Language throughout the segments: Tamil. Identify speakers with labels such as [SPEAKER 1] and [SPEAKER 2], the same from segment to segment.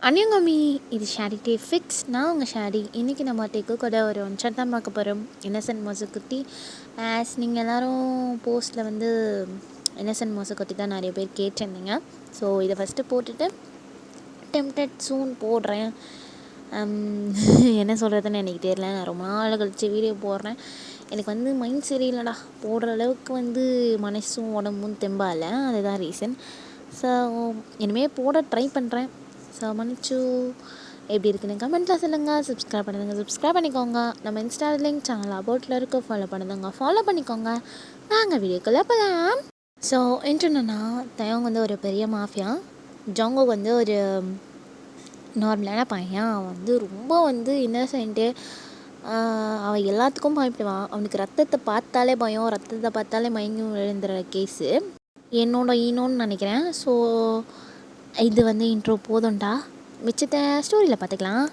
[SPEAKER 1] அன்யங்கமி இது ஷாடி டே ஃபிக்ஸ். நான் உங்கள் ஷாடி. இன்றைக்கி நம்ம டேக்கு கூட ஒரு ஒன்ஷாட் தான் பார்க்க போகிறோம். இன்னசென்ட் மோசக்குட்டி. ஆஸ் நீங்கள் எல்லோரும் போஸ்ட்டில் வந்து இன்னசென்ட் மோசக்குட்டி தான் நிறைய பேர் கேட்டிருந்தீங்க. ஸோ இதை ஃபஸ்ட்டு போட்டுட்டு டெம்டட் சூன் போடுறேன். என்ன சொல்கிறதுன்னு எனக்கு தெரியல. நான் ரொம்ப நாள் கழிச்சு வீடியோ போடுறேன். எனக்கு வந்து மைண்ட் சரியில்லைடா, போடுற அளவுக்கு வந்து மனசும் உடம்பும் தெம்பால. அதுதான் ரீசன். ஸோ இனிமேல் போட ட்ரை பண்ணுறேன். ஸோ மன்னிச்சு எப்படி இருக்குன்னு கமெண்ட்டில் சொல்லுங்கள். சப்ஸ்கிரைப் பண்ணிக்கோங்க. நம்ம இன்ஸ்டா லிங்க் சேனல் அபவுட்டில் இருக்க ஃபாலோ பண்ணிக்கோங்க. நாங்கள் வீடியோக்குள்ளே போகலாம். ஸோ என்னன்னா, தயவங்க வந்து ஒரு பெரிய மாஃபியா, ஜாங்கோ வந்து ஒரு நார்மலான பையன். அவன் வந்து ரொம்ப வந்து இன்னசென்ட்டு. அவன் எல்லாத்துக்கும் பயப்படுவான். அவனுக்கு ரத்தத்தை பார்த்தாலே பயம், ரத்தத்தை பார்த்தாலே மயங்கி விழுந்துற கேஸு ஈனோன்னு நினைக்கிறேன். ஸோ இது வந்து இன்ட்ரோ போதும்டா, மிச்சத்தை ஸ்டோரியில் பார்த்துக்கலாம்.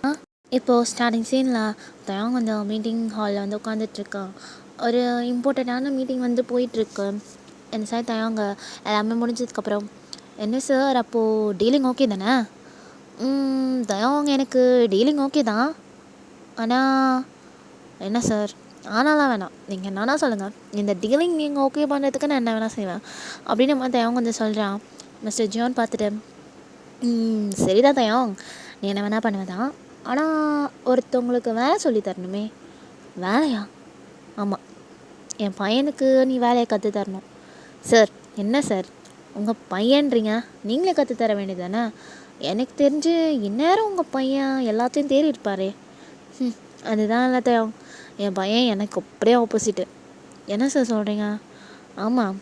[SPEAKER 1] இப்போது ஸ்டார்டிங் சீனில் தயவங்க வந்து மீட்டிங் ஹாலில் வந்து உட்காந்துட்ருக்கான். ஒரு இம்பார்ட்டண்ட்டான மீட்டிங் வந்து போயிட்டுருக்கு. என்ன சார் தயவங்க எல்லாமே முடிஞ்சதுக்கப்புறம், என்ன சார் அப்போது டீலிங் ஓகே தானே? தயவங்க எனக்கு டீலிங் ஓகே தான். ஆனால் என்ன சார், ஆனாலாம் வேணாம், நீங்கள் என்னன்னா சொல்லுங்கள். இந்த டீலிங் நீங்கள் ஓகே பண்ணுறதுக்கு நான் என்ன வேணால் செய்வேன் அப்படின்னு மாதிரி தயவங்க வந்து சொல்கிறான். மிஸ்டர் ஜியோன் பார்த்துட்டு, சரிதான் தயம், நீ என்ன வேணால் பண்ணுவேதான். ஆனால் ஒருத்தவங்களுக்கு வேலை சொல்லி தரணுமே. வேலையா? ஆமாம், என் பையனுக்கு நீ வேலையை கற்று தரணும். சார் என்ன சார், உங்கள் பையன்றீங்க, நீங்களே கற்றுத்தர வேண்டியது தானே? எனக்கு தெரிஞ்சு இந்நேரம் உங்கள் பையன் எல்லாத்தையும் தேடி இருப்பாரே. அதுதான் இல்லை தயம், என் பையன் எனக்கு அப்படியே ஆப்போசிட்டு. என்ன சார் சொல்கிறீங்க? ஆமாம்,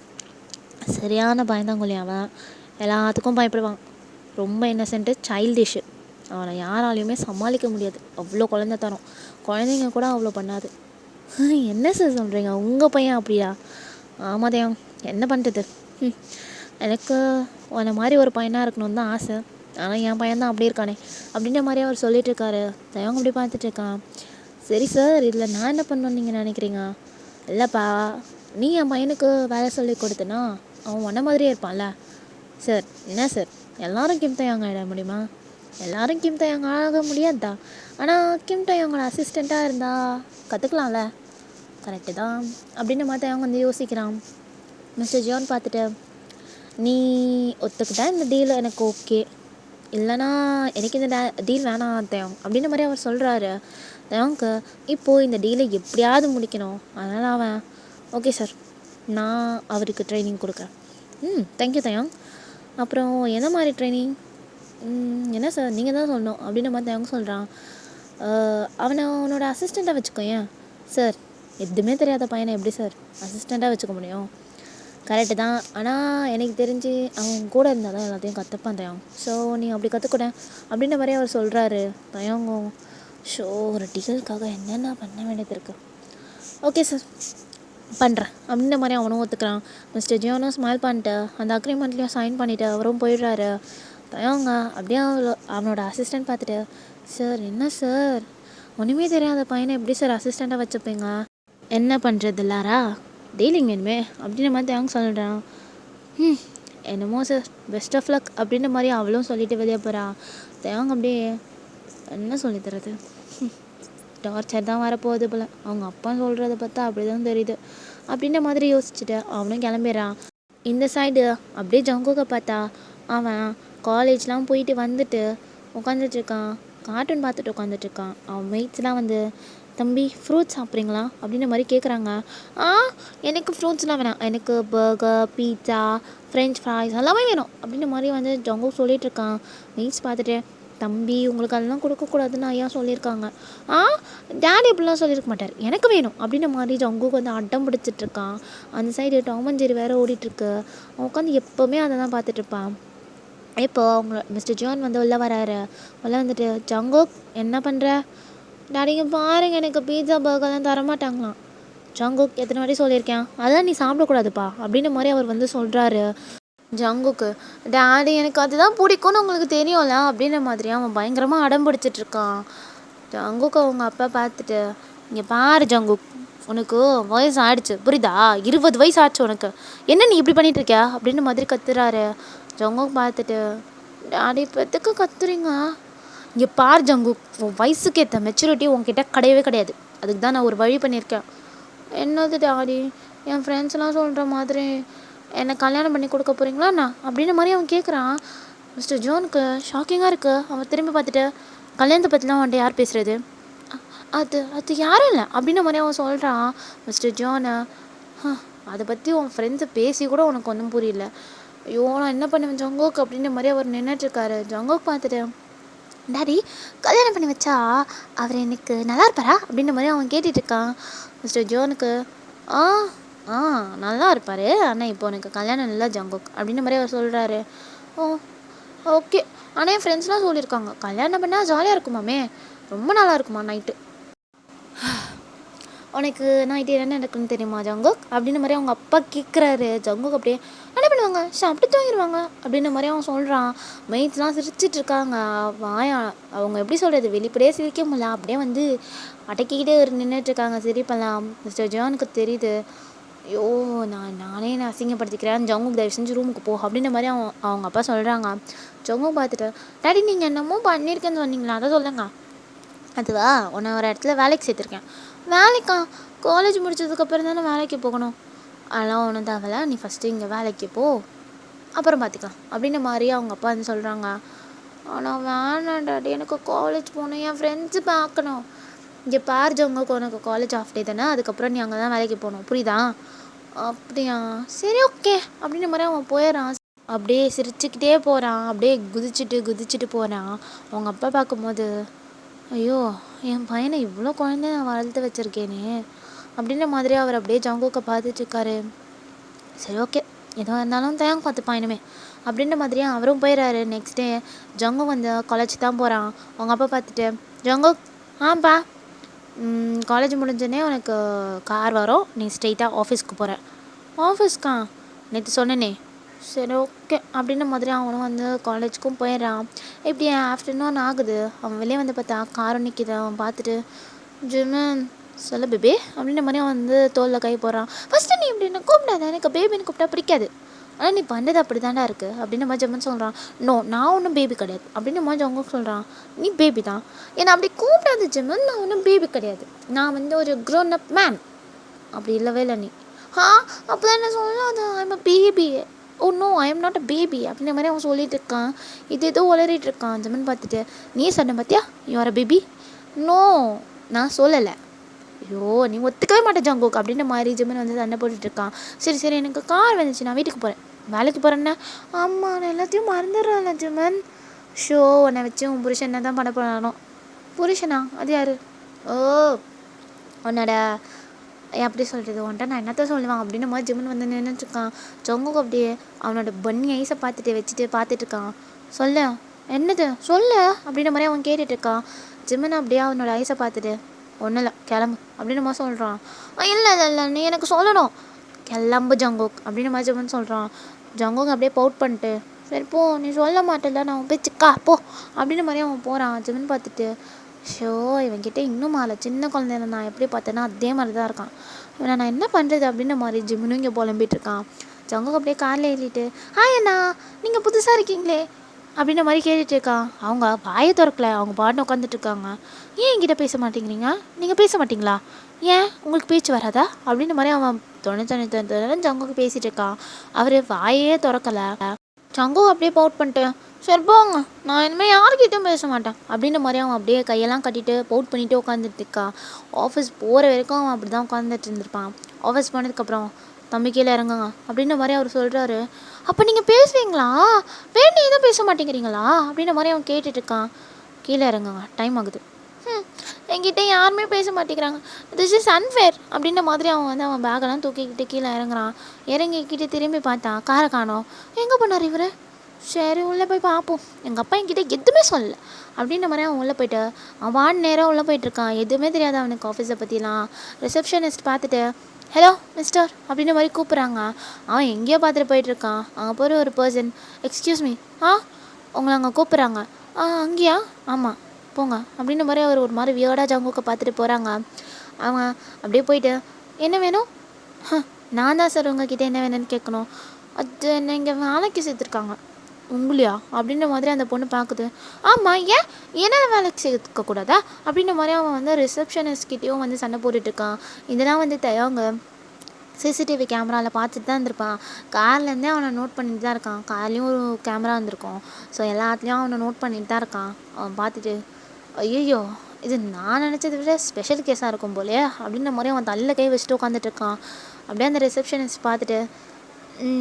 [SPEAKER 1] சரியான பயந்தாங்கொல்லி அவன். எல்லாத்துக்கும் பயப்படுவான். ரொம்ப இன்னசென்ட்டு, சைல்டிஷ்ஷு. அவனை யாராலையுமே சமாளிக்க முடியாது. அவ்வளோ குழந்தை தரோம், குழந்தைங்க கூட அவ்வளோ பண்ணாது. என்ன சார் சொல்கிறீங்க, உங்கள் பையன் அப்படியா? ஆமாம் தயம், என்ன பண்ணுறது. எனக்கு உன்னை மாதிரி ஒரு பையனாக இருக்கணும்னு தான் ஆசை. ஆனால் என் பையன் தான் அப்படி இருக்கானே அப்படின்ற மாதிரி அவர் சொல்லிகிட்ருக்காரு. தயவங்க அப்படி பார்த்துட்ருக்கான். சரி சார், இதில் நான் என்ன பண்ணணும்னு நீங்கள் நினைக்கிறீங்க? இல்லைப்பா, நீ என் பையனுக்கு வேலை சொல்லி கொடுத்தனா அவன் உன்ன மாதிரியே இருப்பான்ல. சார் என்ன சார், எல்லோரும் கிம் தயாங் ஆகிட முடியுமா? எல்லோரும் கிம் தயாங் ஆக முடியாதுதான். ஆனால் கிம் தயாங்கோட அசிஸ்டண்ட்டாக இருந்தால் கற்றுக்கலாம்ல. கரெக்டு தான் அப்படின்னு மாதிரி அவங்க வந்து யோசிக்கிறான். மிஸ்டர் ஜியோன் பார்த்துட்டு, நீ ஒத்துக்கிட்டா இந்த டீல் எனக்கு ஓகே, இல்லைனா எனக்கு இந்த டீல் வேணாம் தயம் அப்படின்ற மாதிரி அவர் சொல்கிறாரு. தயவுக்கு இப்போது இந்த டீலை எப்படியாவது முடிக்கணும். அதனால் அவன் ஓகே சார், நான் அவருக்கு ட்ரைனிங் கொடுக்குறேன். தேங்க்யூ தயாங். அப்புறம் எந்த மாதிரி ட்ரைனிங்? என்ன சார் நீங்கள் தான் சொல்லணும் அப்படின்ற மாதிரி தயவங்க சொல்கிறான். அவனோட அசிஸ்டண்ட்டாக வச்சுக்கோ. ஏன் சார், எதுவுமே தெரியாத பையனை எப்படி சார் அசிஸ்டண்ட்டாக வச்சுக்க முடியும்? கரெக்டு தான், ஆனால் எனக்கு தெரிஞ்சு அவன் கூட இருந்தால் தான் எல்லாத்தையும் கற்றுப்பான் தயம். ஸோ நீ அப்படி கற்றுக்கூட அப்படின்ற மாதிரி அவர் சொல்கிறாரு. தயவங்க ஷோ ஒரு டீலுக்காக என்னென்ன பண்ண வேண்டியது இருக்குது. ஓகே சார் பண்ணுறேன் அப்படின்ற மாதிரி அவனும் ஒத்துக்கிறான். மிஸ்டர் ஜியோனும் ஸ்மைல் பண்ணிட்டு அந்த அக்ரிமெண்ட்லேயும் சைன் பண்ணிவிட்டு அவரும் போயிடுறாரு. தயவங்க அப்படியே அவனோட அசிஸ்டண்ட் பார்த்துட்டு, சார் என்ன சார், ஒன்றுமே தெரியாத பையனை எப்படி சார் அசிஸ்டண்ட்டாக வச்சுப்பீங்க? என்ன பண்ணுறது இல்லாரா, டீலிங் வேணுமே அப்படின்ற மாதிரி தயவங்க சொல்லிடுறான். என்னமோ சார், பெஸ்ட் ஆஃப் லக் அப்படின்ற மாதிரி அவளும் சொல்லிட்டு வெளியே போகிறான். தயவங்க அப்படியே என்ன சொல்லித்தரது, டார்ச்சர் தான் வரப்போகுது போல், அவங்க அப்பா சொல்கிறத பார்த்தா அப்படி தான் தெரியுது அப்படின்ற மாதிரி யோசிச்சுட்டு அவனும் கிளம்பிடுறான். இந்த சைடு அப்படியே ஜங்குக்கை பார்த்தா அவன் காலேஜ்லாம் போயிட்டு வந்துட்டு உட்காந்துட்ருக்கான். கார்ட்டூன் பார்த்துட்டு உட்காந்துட்ருக்கான். அவன் மெய்ட்ஸ்லாம் வந்து, தம்பி ஃப்ரூட்ஸ் சாப்பிட்றீங்களா அப்படின்ற மாதிரி கேட்குறாங்க. எனக்கு ஃப்ரூட்ஸ்லாம் வேணாம், எனக்கு பர்கர், பீட்சா, ஃப்ரெஞ்ச் ஃப்ரைஸ் எல்லாமே வேணும் அப்படின்ற மாதிரி வந்து ஜங்கு சொல்லிகிட்ருக்கான். மெய்ட்ஸ் பார்த்துட்டு, தம்பி உங்களுக்கு அதெல்லாம் கொடுக்கக்கூடாதுன்னு ஐயா சொல்லியிருக்காங்க. டேடி இப்படிலாம் சொல்லியிருக்க மாட்டார், எனக்கு வேணும் அப்படின்ற மாதிரி ஜங்குக்கு வந்து அடம் பிடிச்சிட்ருக்கான். அந்த சைடு டாம் அண்ட் ஜெர்ரி வேறு ஓடிட்டுருக்கு. அவன் உட்காந்து எப்போவுமே அதை தான் பார்த்துட்ருப்பான். இப்போது அவங்க மிஸ்டர் ஜியோன் வந்து உள்ளே வராரு. உள்ளே வந்துட்டு, ஜங்குக் என்ன பண்ணுற? டாடிங்க பாருங்க, எனக்கு பீட்சா பர்கர்லாம் தரமாட்டாங்களாம். ஜங்குக் எத்தனை வாட்டி சொல்லியிருக்கேன், அதெல்லாம் நீ சாப்பிடக்கூடாதுப்பா அப்படின்ற மாதிரி அவர் வந்து சொல்கிறாரு. ஜங்குக்கு, டாடி எனக்கு அதுதான் பிடிக்கும்னு உங்களுக்கு தெரியும்ல அப்படின்ற மாதிரி அவன் பயங்கரமாக அடம் பிடிச்சிட்ருக்கான். ஜங்குக்கு அவங்க அப்பா பார்த்துட்டு, இங்கே பாரு ஜங்குக், உனக்கு வயசு ஆகிடுச்சு புரியுதா, 20 வயசு ஆச்சு உனக்கு, என்ன நீ இப்படி பண்ணிகிட்ருக்கியா அப்படின்ற மாதிரி கத்துறாரு. ஜங்குக் பார்த்துட்டு, டாடி இப்போ எதுக்கு கத்துறீங்க? இங்கே பார் ஜங்குக், உன் வயசுக்கு ஏற்ற மெச்சூரிட்டி உன்கிட்ட கிடையவே கிடையாது. அதுக்கு தான் நான் ஒரு வழி பண்ணியிருக்கேன். என்னது டாடி, என் ஃப்ரெண்ட்ஸ்லாம் சொல்கிற மாதிரி என்னை கல்யாணம் பண்ணி கொடுக்க போகிறீங்களாண்ணா அப்படின்னு மாதிரி அவன் கேட்குறான். மிஸ்டர் ஜோனுக்கு ஷாக்கிங்காக இருக்குது. அவன் திரும்பி பார்த்துட்டு, கல்யாணத்தை பற்றிலாம் அவன்கிட்ட யார் பேசுகிறது, அது அது யாரும் இல்லை அப்படின்ன மாதிரி அவன் சொல்கிறான். மிஸ்டர் ஜோனு, அதை பற்றி உன் ஃப்ரெண்ட்ஸை பேசி கூட உனக்கு ஒன்றும் புரியல. ஐயோ நான் என்ன பண்ணுவேன் ஜங்கோக் அப்படின்ற மாதிரி அவர் நின்றுட்டுருக்காரு. ஜங்கோக் பார்த்துட்டு, டாடி கல்யாணம் பண்ணி வச்சா அவர் எனக்கு நல்லா இருப்பாரா அப்படின்ற மாதிரி அவன் கேட்டுட்ருக்கான். மிஸ்டர் ஜோனுக்கு, ஆ ஆ நல்லா இருப்பார், ஆனால் இப்போ உனக்கு கல்யாணம் இல்லை ஜங்கோக் அப்படின்ற மாதிரி அவர் சொல்கிறாரு. ஓ ஓகே, ஆனால் என் ஃப்ரெண்ட்ஸ்லாம் சொல்லியிருக்காங்க கல்யாணம் பண்ணால் ஜாலியாக இருக்குமாமே, ரொம்ப நல்லா இருக்குமா நைட்டு. உனக்கு நைட்டு என்ன நடக்குன்னு தெரியுமா ஜங்கோக் அப்படின்ற மாதிரி அவங்க அப்பா கேட்குறாரு. ஜங்கோக் அப்படியே என்ன பண்ணுவாங்க, சாப்பிட்டு தூங்கிடுவாங்க அப்படின்ற மாதிரி அவன் சொல்கிறான். மெய்ட்ஸ்லாம் சிரிச்சிட்ருக்காங்க. வாயா அவங்க எப்படி சொல்கிறது, வெளிப்படையே சிரிக்க முடியல, அப்படியே வந்து அடக்கிக்கிட்டே நின்றுட்டுருக்காங்க சிரிப்பெல்லாம். மிஸ்டர் ஜானுக்கு தெரியுது. ஐயோ நானே அசிங்கப்படுத்திக்கிறேன், ஜங்கோக் தயவு செஞ்சு ரூமுக்கு போ அப்படின்ற மாதிரி அவங்க அப்பா சொல்கிறாங்க. ஜங்கோக் பார்த்துட்டு, டாடி நீங்கள் என்னமோ பண்ணியிருக்கேன்னு சொன்னீங்களா, அதை சொல்லுங்க. அதுவா, உன்னை ஒரு இடத்துல வேலைக்கு சேர்த்துருக்கேன். வேலைக்கா? காலேஜ் முடிச்சதுக்கப்புறம் தானே வேலைக்கு போகணும். அதெல்லாம் ஒன்றும் தேவையில்ல, நீ ஃபஸ்ட்டு இங்கே வேலைக்கு போ, அப்புறம் பார்த்துக்கலாம் அப்படின்ற மாதிரி அவங்க அப்பா வந்து சொல்கிறாங்க. ஆனால் வேணாம் டாடி, எனக்கு காலேஜ் போகணும், என் ஃப்ரெண்ட்ஸு பார்க்கணும். இங்கே பார் ஜங்கோக், உனக்கு காலேஜ் ஆஃப் டே தானே, அதுக்கப்புறம் நீ அங்கே தான் வேலைக்கு போகணும், புரியுதா? அப்படியா, சரி ஓகே அப்படின்ற மாதிரி அவன் போயிடறான். அப்படியே சிரிச்சுக்கிட்டே போகிறான், அப்படியே குதிச்சுட்டு போகிறான். அவங்க அப்பா பார்க்கும்போது, ஐயோ என் பையனை இவ்வளோ குழந்தை நான் வளர்த்து வச்சுருக்கேனே அப்படின்ற மாதிரி அவர் அப்படியே ஜங்கோக்கை பார்த்துட்ருக்காரு. சரி ஓகே, எதுவாக இருந்தாலும் தேங்க பார்த்துப்பான் இனிமே அப்படின்ற மாதிரியே அவரும் போயிடறாரு. நெக்ஸ்ட் டே ஜங்கோக் வந்து காலேஜ் தான் போகிறான். அவங்க அப்பா பார்த்துட்டு, ஜங்கோக் ஆப்பா, காலேஜ் முடிஞ்சோடனே உனக்கு கார் வரும், நீ ஸ்ட்ரெயிட்டாக ஆஃபீஸ்க்கு போகிற. ஆஃபீஸ்க்கா? நேற்று சொன்னேனே. சரி ஓகே அப்படின்ற மாதிரி அவனும் வந்து காலேஜுக்கும் போயிடுறான். இப்படி ஆஃப்டர்நூன் ஆகுது. அவன் வெளியே வந்து பார்த்தா காரம் நிற்கிது. அவன் பார்த்துட்டு, ஜிமன் சொல்ல பேபி அப்படின்ற மாதிரி அவன் வந்து தோலில் கை போடுறான். ஃபஸ்ட்டு நீ இப்படி என்ன கூப்பிடாத, எனக்கு பேபின்னு கூப்பிட்டா பிடிக்காது, ஆனால் நீ பண்ணுறது அப்படி தாண்டா இருக்குது அப்படின்ற மாதிரி ஜம்மன் சொல்கிறான். நோ, நான் ஒன்றும் பேபி கிடையாது அப்படின்ற மாதிரி அவங்க சொல்கிறான். நீ பேபி தான், என்னை அப்படி கூப்பிடாது ஜம்மன், நான் ஒன்றும் பேபி கிடையாது, நான் வந்து ஒரு க்ரோன் அப் மேன். அப்படி இல்லவே இல்லை நீ. அப்போ தான் என்ன சொல்லாத, I'm a baby. Oh no, I am not a baby அப்படின்ற மாதிரி அவன் சொல்லிட்டு இருக்கான். இது ஏதோ உளறிட்டு இருக்கான். ஜம்மன் பார்த்துட்டு, நீ சொன்ன பார்த்தியா you are a baby. No, நான் சொல்லலை. ஐயோ நீ ஒத்துக்கவே மாட்டேன் ஜங்கோக் அப்படின்ற மாதிரி ஜிம்மன் வந்து சண்டை போட்டுட்ருக்கான். சரி எனக்கு கார் வந்துச்சு, நான் வீட்டுக்கு போகிறேன். வேலைக்கு போகிறேன்னா? ஆமாம், நான் எல்லாத்தையும் மறந்துடுறேன்ல ஜிம்மன். ஷோ, உன்னை வச்சு உன் புருஷன் என்ன தான் பண்ண போனானோ. புருஷனா? அது யார்? ஓ உன்னோட எப்படி சொல்கிறது, உன்ட்ட நான் என்னத்த சொல்லுவான் அப்படின்ற மாதிரி ஜிம்மன் வந்து நின்றுட்டுருக்கான். ஜங்கோக் அப்படியே அவனோட பன்னி ஐஸை பார்த்துட்ருக்கான். சொல்ல என்னது சொல்லு அப்படின்ற மாதிரி அவன் கேட்டுட்ருக்கான். ஜிம்மன் அப்படியே அவனோட ஐஸை பார்த்துட்டு, ஒன்றும் இல்லை கிளம்பு அப்படின்ற மாதிரி சொல்கிறான். இல்லை நீ எனக்கு சொல்லணும், கிளம்பு ஜங்கோக் அப்படின்ற மாதிரி ஜிம்மன் சொல்கிறான். ஜங்கோக் அப்படியே பவுட் பண்ணிட்டு, சரி போ, நீ சொல்ல மாட்டேல்ல, நான் பேச்சுக்கா போ அப்படின்ற மாதிரி அவன் போகிறான். ஜிம்மன் பார்த்துட்டு, ஷோ இவன்கிட்ட இன்னும் ஆளை சின்ன குழந்தைல நான் எப்படி பார்த்தேன்னா அதே மாதிரி தான் இருக்கான், இவனை நான் என்ன பண்ணுறது அப்படின்ற மாதிரி ஜிம்மனும் இங்கே புலம்பிகிட்ருக்கான். ஜங்கோக் அப்படியே காரில் ஏறிட்டு, அண்ணா நீங்கள் புதுசாக இருக்கீங்களே அப்படின்ற மாதிரி கேட்டுட்ருக்கான். அவங்க வாயை திறக்கல, அவங்க பாட்டு உட்காந்துட்ருக்காங்க. ஏன் என்கிட்ட பேச மாட்டேங்கிறீங்க, நீங்கள் பேச மாட்டிங்களா, ஏன் உங்களுக்கு பேச்சு வராதா அப்படின்ற மாதிரி அவன் தொண்ணு ஜங்கோக்கு பேசிகிட்டு இருக்கான். அவர் வாயே திறக்கலை. ஜங்கோக் அப்படியே பவுட் பண்ணிட்டு, சரி போங்க, நான் இனிமேல் யாருக்கிட்டும் பேச மாட்டேன் அப்படின்ற மாதிரி அவன் அப்படியே கையெல்லாம் கட்டிட்டு பவுட் பண்ணிவிட்டு உட்காந்துட்டு இருக்கான். ஆஃபீஸ் போகிற வரைக்கும் அவன் அப்படி தான் உட்காந்துட்டு இருந்திருப்பான். ஆஃபீஸ் போனதுக்கப்புறம், தம்பி கீழே இறங்குங்க அப்படின்ற மாதிரி அவர் சொல்கிறாரு. அப்போ நீங்கள் பேசுவீங்களா, வேண்டி எதுவும் பேச மாட்டேங்கிறீங்களா அப்படின்ற மாதிரி அவன் கேட்டுட்ருக்கான். கீழே இறங்குங்க, டைம் ஆகுது. என்கிட்ட யாருமே பேச மாட்டேங்கிறாங்க, திஸ் இஸ் அன்ஃபேர் அப்படின்ற மாதிரி அவன் வந்து அவன் பேக்கெல்லாம் தூக்கிக்கிட்டு கீழே இறங்குறான். இறங்கிக்கிட்டு திரும்பி பார்த்தான், காரை காணோம். எங்கே போனார் இவர்? சரி உள்ளே போய் பார்ப்போம், எங்கள் அப்பா என்கிட்ட எதுவுமே சொல்லலை அப்படின்ற மாதிரி அவன் உள்ளே போய்ட்டு அவன் நேரம் உள்ளே போயிட்டுருக்கான். எதுவுமே தெரியாது அவனுக்கு ஆஃபீஸை பற்றிலாம். ரிசப்ஷனிஸ்ட் பார்த்துட்டு, ஹலோ மிஸ்டர் அப்படின்ற மாதிரி கூப்பிட்றாங்க. அவன் எங்கேயோ பார்த்துட்டு போயிட்டுருக்கான். அங்கே போகிற ஒரு பர்சன், எக்ஸ்கியூஸ் மீ, உங்களை அங்கே கூப்பிட்றாங்க. அங்கேயா? ஆமாம் போங்க அப்படின்ற மாதிரி அவர் ஒரு மாதிரி வியர்டாக ஜங்கோக்கை பார்த்துட்டு போகிறாங்க. அவங்க அப்படியே போயிட்டு, என்ன வேணும்? நான் தான் சார் உங்ககிட்ட என்ன வேணும்னு கேட்கணும். அது என்ன இங்கே வேலைக்கு சேர்த்துருக்காங்க. உங்களையா அப்படின்ற மாதிரி அந்த பொண்ணு பார்க்குது. ஆமாம், ஏன் என்ன வேலைக்கு சேர்க்கக்கூடாதா அப்படின்ற மாதிரி அவன் வந்து ரிசப்ஷனிஸ்ட்கிட்டையும் வந்து சண்டை போட்டுட்ருக்கான். இதெல்லாம் வந்து தயங்க சிசிடிவி கேமராவில் பார்த்துட்டு தான் இருந்திருப்பான். கார்லேருந்தே அவனை நோட் பண்ணிட்டு தான் இருக்கான். கார்லேயும் ஒரு கேமரா இருந்திருக்கும். ஸோ எல்லாத்துலேயும் அவனை நோட் பண்ணிட்டு தான் இருக்கான். அவன் பார்த்துட்டு, ஐயோ, இது நான் நினச்சதை விட ஸ்பெஷல் கேஸாக இருக்கும் போலே அப்படின்ற மாதிரி அவன் தள்ள கை வச்சுட்டு உட்காந்துட்ருக்கான். அப்படியே அந்த ரிசப்ஷனிஸ்ட் பார்த்துட்டு,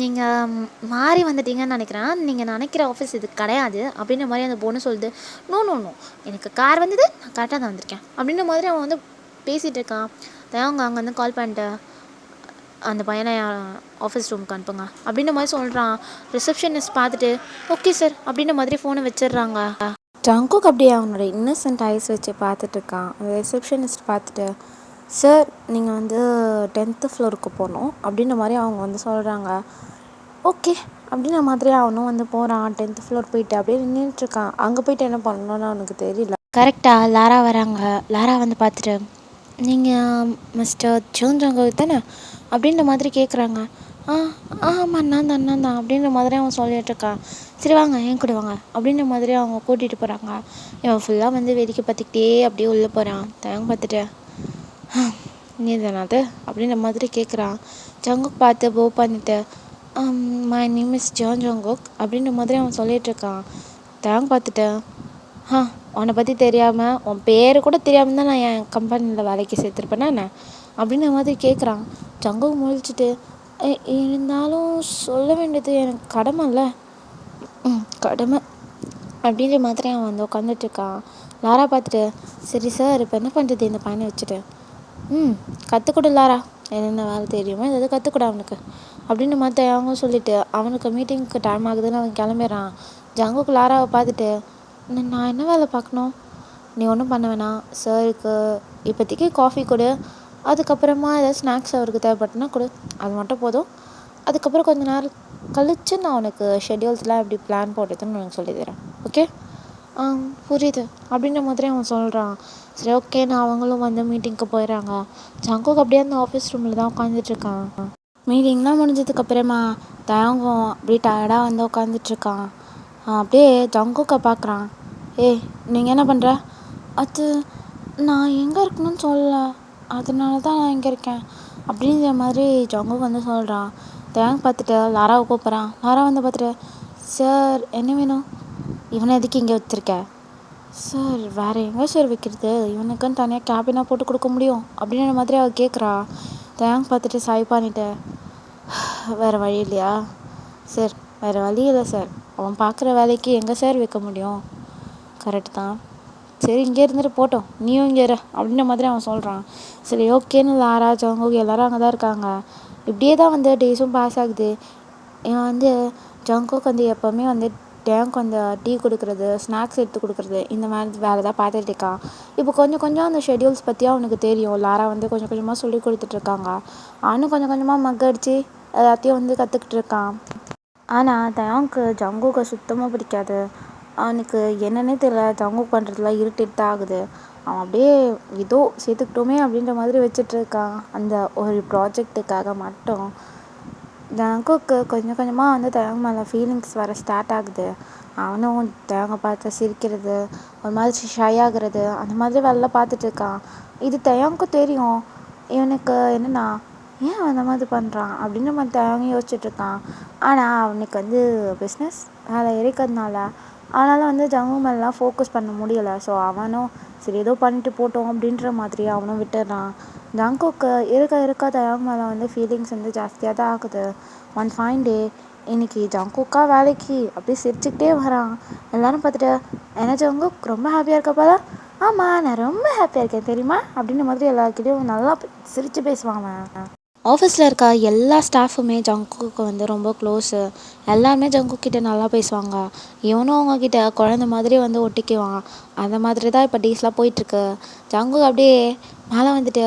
[SPEAKER 1] நீங்கள் மாறி வந்துட்டீங்கன்னு நினைக்கிறேன், நீங்கள் நினைக்கிற ஆஃபீஸ் இது கிடையாது அப்படின்ற மாதிரி அந்த பொண்ணு சொல்லுது. நோ நோ நோ, எனக்கு கார் வந்தது, நான் கரெக்டாக தான் வந்திருக்கேன் அப்படின்ற மாதிரி அவன் வந்து பேசிகிட்டு இருக்கான். அவங்க அங்கேருந்து கால் பண்ணிட்டு, அந்த பையனை ஆஃபீஸ் ரூமுக்கு அனுப்புங்க அப்படின்ற மாதிரி சொல்கிறான். ரிசப்ஷனிஸ்ட் பார்த்துட்டு, ஓகே சார் அப்படின்ற மாதிரி ஃபோனை வச்சிடுறாங்க. ஜங்குக் அப்படியே அவனோட இன்னசென்ட் ஐஸ் வச்சு பார்த்துட்ருக்கான். அந்த ரிசப்ஷனிஸ்ட் பார்த்துட்டு, சார் நீங்கள் வந்து 10th ஃப்ளோருக்கு போகணும் அப்படின்ற மாதிரி அவங்க வந்து சொல்கிறாங்க. ஓகே அப்படின்ற மாதிரி அவனும் வந்து போகிறான். 10th ஃப்ளோர் போயிட்டு அப்படியே நின்றுட்டுருக்கான். அங்கே போயிட்டு என்ன பண்ணணும்னு அவனுக்கு தெரியல. கரெக்டாக லாரா வராங்க. லாரா வந்து பார்த்துட்டு, நீங்கள் மிஸ்டர் ஜோன்ஜாங்கோக் தானே அப்படின்ற மாதிரி கேட்குறாங்க. ஆமாம் நான் தான் அப்படின்ற மாதிரி அவன் சொல்லிகிட்ருக்கான். சரி வாங்க என் கூட வாங்க அப்படின்ற மாதிரி அவங்க கூட்டிகிட்டு போகிறாங்க. இவன் ஃபுல்லாக வந்து வேடிக்கை பார்த்துக்கிட்டே அப்படியே உள்ளே போகிறான். தயங்க பார்த்துட்டு, நீ தானே அது அப்படின்ற மாதிரி கேட்குறான். ஜங்குக் பார்த்து போ பண்ணிட்டு, மை நேம் இஸ் ஜோன்ஜாங்கோக் அப்படின்ற மாதிரி அவன் சொல்லிகிட்ருக்கான். தயங்க பார்த்துட்டு, உன்னை பற்றி தெரியாமல், உன் பேர் கூட தெரியாமல் தான் நான் என் கம்பெனியில் வேலைக்கு சேர்த்துருப்பேனா என்ன அப்படின்ற மாதிரி கேட்குறான். ஜங்குக் முழிச்சிட்டு, இருந்தாலும் சொல்ல வேண்டியது எனக்கு கடமை இல்லை, கடமை அப்படின்ற மாதிரி அவன் வந்து உட்காந்துட்ருக்கான். லாரா பார்த்துட்டு, சரி சார் இப்போ என்ன பண்ணுறது இந்த பையனை வச்சுட்டு, கற்றுக்கொடு லாரா, என்னென்ன வேலை தெரியுமோ ஏதாவது கற்றுக்கூட அவனுக்கு அப்படின்னு மாதிரி அவங்க சொல்லிவிட்டு அவனுக்கு மீட்டிங்க்கு டைம் ஆகுதுன்னு அவன் கிளம்பிடுறான். ஜங்குக் லாராவை பார்த்துட்டு, நான் என்ன வேலை பார்க்கணும், நீ ஒன்றும் பண்ண வேணாம், சாருக்கு இப்போதைக்கு காஃபி கொடு, அதுக்கப்புறமா ஏதாவது ஸ்நாக்ஸ் அவருக்கு தேவைப்பட்டுனா கொடு, அது மட்டும் போதும், அதுக்கப்புறம் கொஞ்சம் நேரம் கழித்து நான் உனக்கு ஷெட்யூல்ஸ்லாம் எப்படி பிளான் போடுறதுன்னு உனக்கு சொல்லித்தரேன், ஓகே? புரியுது அப்படின்ற மாதிரி அவன் சொல்கிறான். சரி ஓகே, நான் அவங்களும் வந்து மீட்டிங்க்கு போயிடுறாங்க. ஜங்குக் அப்படியே அந்த ஆஃபீஸ் ரூமில் தான் உட்காந்துட்ருக்கான். மீட்டிங்லாம் முடிஞ்சதுக்கப்புறமா தயங்கம் அப்படியே டயர்டாக வந்து உட்காந்துட்ருக்கான். அப்படியே ஜங்குக்கை பார்க்குறான். நீங்கள் என்ன பண்ணுற? அது நான் எங்கே இருக்கணும்னு சொல்லலை, அதனால தான் நான் இங்கே இருக்கேன் அப்படிங்கிற மாதிரி ஜங்குக் வந்து சொல்கிறான். தயங்க பார்த்துட்டு லாராவை கூப்பிட்றான். லாரா வந்து பார்த்துட்டு, சார் என்ன வேணும், இவனை எதுக்கு இங்கே வச்சுருக்க? சார் வேறு எங்கே சார் வைக்கிறது, இவனுக்குன்னு தனியாக கேபினாக போட்டு கொடுக்க முடியும் அப்படின்ற மாதிரி அவள் கேட்குறா. தயங்க பார்த்துட்டு சாய் பண்ணிட்டு, வேறு வழி இல்லையா சார்? வேறு வழி இல்லை சார், அவன் பார்க்குற வேலைக்கு எங்கே சார் வைக்க முடியும்? கரெக்டு தான், சரி இங்கே இருந்துட்டு போட்டோம், நீயும் இங்கே இரு அப்படின்ற மாதிரி அவன் சொல்கிறான். சரி ஓகேன்னு லாரா ஜங்குக் எல்லோரும் அங்கே தான் இருக்காங்க. இப்படியே தான் வந்து டேஸும் பாஸ் ஆகுது. இவன் வந்து ஜங்குக் வந்து எப்போவுமே வந்து டேங்க் வந்து டீ கொடுக்குறது, ஸ்நாக்ஸ் எடுத்து கொடுக்குறது, இந்த மாதிரி வேலை தான் பார்த்துட்டு இருக்கான். இப்போ கொஞ்சம் கொஞ்சம் அந்த ஷெட்யூல்ஸ் பற்றியும் அவனுக்கு தெரியும். லாரா வந்து கொஞ்சம் கொஞ்சமாக சொல்லி கொடுத்துட்ருக்காங்க. அவனும் கொஞ்சம் கொஞ்சமாக மக்கடிச்சு எல்லாத்தையும் வந்து கற்றுக்கிட்டு இருக்கான். ஆனால் தயாங்க்கு ஜங்குக்கை சுத்தமாக பிடிக்காது. அவனுக்கு என்னன்னே தெரியல, ஜங்குக் பண்ணுறதுலாம் இரிட்டேட் தான் ஆகுது. அவன் அப்படியே ஏதோ சேர்த்துக்கிட்டோமே அப்படின்ற மாதிரி வச்சிட்ருக்கான் அந்த ஒரு ப்ராஜெக்ட்டுக்காக மட்டும். ஜங்குக்கு கொஞ்சம் கொஞ்சமாக வந்து தயங்க மேலே ஃபீலிங்ஸ் வர ஸ்டார்ட் ஆகுது. அவனும் தயங்க பார்த்து சிரிக்கிறது, ஒரு மாதிரி ஷை ஆகுறது, அந்த மாதிரி வேலைலாம் பார்த்துட்ருக்கான். இது தயங்கும் தெரியும். இவனுக்கு என்னென்னா ஏன் அந்த மாதிரி பண்ணுறான் அப்படின்ற மாதிரி தயங்க யோசிச்சுட்ருக்கான். ஆனால் அவனுக்கு வந்து பிஸ்னஸ் வேலை இருக்கிறதுனால அவனால் வந்து ஜங்குக் மேலாம் ஃபோக்கஸ் பண்ண முடியலை. ஸோ அவனும் சரி ஏதோ பண்ணிட்டு போட்டோம் அப்படின்ற மாதிரி அவனும் விட்டுடுறான். ஜங்குக்கு இருக்க தயங்க மேலே வந்து ஃபீலிங்ஸ் வந்து ஜாஸ்தியாக தான் ஆகுது. ஒன் ஃபைன் டே இன்றைக்கி ஜங்குக்கா வேலைக்கு அப்படியே சிரிச்சுக்கிட்டே வரான். எல்லோரும் பார்த்துட்டு, என்ன ஜங்குக் ரொம்ப ஹாப்பியாக இருக்கப்பா? ஆமாம் நான் ரொம்ப ஹாப்பியாக இருக்கேன் தெரியுமா அப்படின்ற மாதிரி எல்லாருக்கிட்டையும் நல்லா சிரித்து பேசுவான் அவன். ஆஃபீஸில் இருக்க எல்லா ஸ்டாஃபுமே ஜங்குக்கு வந்து ரொம்ப க்ளோஸு. எல்லாருமே ஜங்குக் கிட்ட நல்லா பேசுவாங்க. இவனும் அவங்கக்கிட்ட குழந்த மாதிரி வந்து ஒட்டிக்குவான். அந்த மாதிரி தான் இப்போ டேஸ்லாம் போயிட்டுருக்கு. ஜங்குக் அப்படியே மேலே வந்துட்டு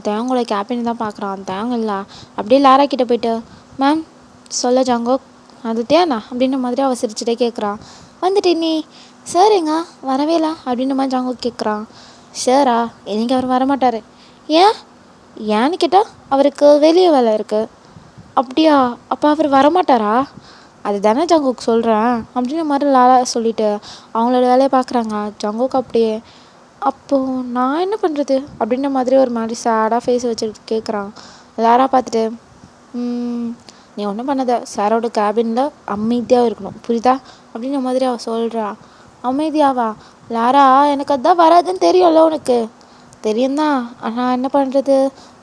[SPEAKER 1] தயங்கோட கேபின் தான் பார்க்குறான். தயங்க இல்லை அப்படியே லாரா கிட்டே போயிட்டு, மேம் சொல்ல ஜங்குக் வந்துட்டியாண்ணா அப்படின்ற மாதிரி அவள் சிரிச்சுட்டே கேட்குறான். வந்துட்டு நீ சார் எங்க வரவே இல்லை அப்படின்ற மாதிரி ஜங்குக் கேட்குறான். சாரா இன்றைக்கி அவர் வரமாட்டார். ஏன்னு கேட்டால் அவருக்கு வெளியே வேலை இருக்குது. அப்படியா, அப்போ அவர் வரமாட்டாரா? அது தானே ஜங்குக்கு சொல்கிறேன் அப்படின்ற மாதிரி லாரா சொல்லிவிட்டு அவங்களோட வேலையை பார்க்குறாங்க. ஜங்குக்கு அப்படியே அப்போது நான் என்ன பண்ணுறது அப்படின்ற மாதிரி ஒரு மாதிரி சேடாக ஃபேஸ் வச்சுட்டு கேட்குறான். லாரா பார்த்துட்டு நீ ஒன்றும் பண்ணாத, சாரோட கேபினில் அமைதியாக இருக்கணும் புரியுதா அப்படின்ற மாதிரி அவள் சொல்கிறா. அமைதியாவா? லாரா எனக்கு அதுதான் வராதுன்னு தெரியும்ல உனக்கு. தெரியும் தான், ஆனால் என்ன பண்ணுறது,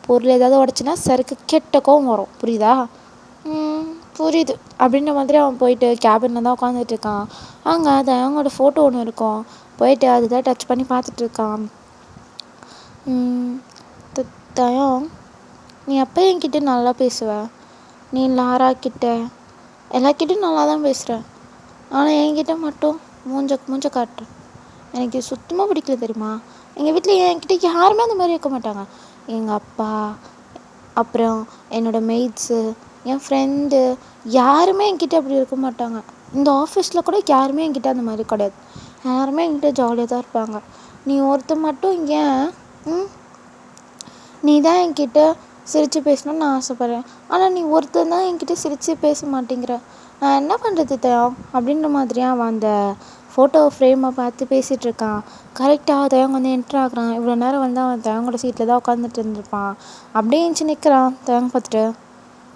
[SPEAKER 1] பொருள் ஏதாவது உடச்சின்னா சருக்கு கெட்ட கோவம் வரும் புரியுதா. புரியுது அப்படின்ற மாதிரி அவன் போயிட்டு கேபினில் தான் உட்காந்துட்டு இருக்கான். அங்கே அது அவங்களோட ஃபோட்டோ ஒன்று இருக்கும். போயிட்டு அதுதான் டச் பண்ணி பார்த்துட்டு இருக்கான். தயம், நீ அப்போ என்கிட்ட நல்லா பேசுவ, நீ லாரா கிட்ட எல்லாக்கிட்டையும் நல்லா தான் பேசுகிற, ஆனால் என்கிட்ட மட்டும் மூஞ்ச காட்டுற. எனக்கு சுத்தமாக பிடிக்கல தெரியுமா. எங்கள் வீட்டில் என்கிட்ட யாருமே அந்த மாதிரி இருக்க மாட்டாங்க. எங்கள் அப்பா, அப்புறம் என்னோடய மெய்ட்ஸு, என் ஃப்ரெண்டு, யாருமே என்கிட்ட அப்படி இருக்க மாட்டாங்க. இந்த ஆஃபீஸில் கூட யாருமே என்கிட்ட அந்த மாதிரி கிடையாது. எல்லாருமே என்கிட்ட ஜாலியாக தான் இருப்பாங்க. நீ ஒருத்த மட்டும் ஏன் நீ தான் என்கிட்ட சிரித்து பேசணும்னு நான் ஆசைப்பட்றேன், ஆனால் நீ ஒருத்தன் தான் என்கிட்ட சிரித்து பேச மாட்டேங்கிற. நான் என்ன பண்ணுறது தயம் அப்படின்ற மாதிரியாக அவன் அந்த ஃபோட்டோ ஃப்ரேமை பார்த்து பேசிகிட்ருக்கான். கரெக்டாக தயங்க வந்து என்ட்ரு ஆகுறான். இவ்வளோ நேரம் வந்து அவன் தயங்கோட சீட்டில் தான் உட்காந்துட்டு இருந்திருப்பான். அப்படியே எழுந்துச்சி நிற்கிறான். தயங்க பார்த்துட்டு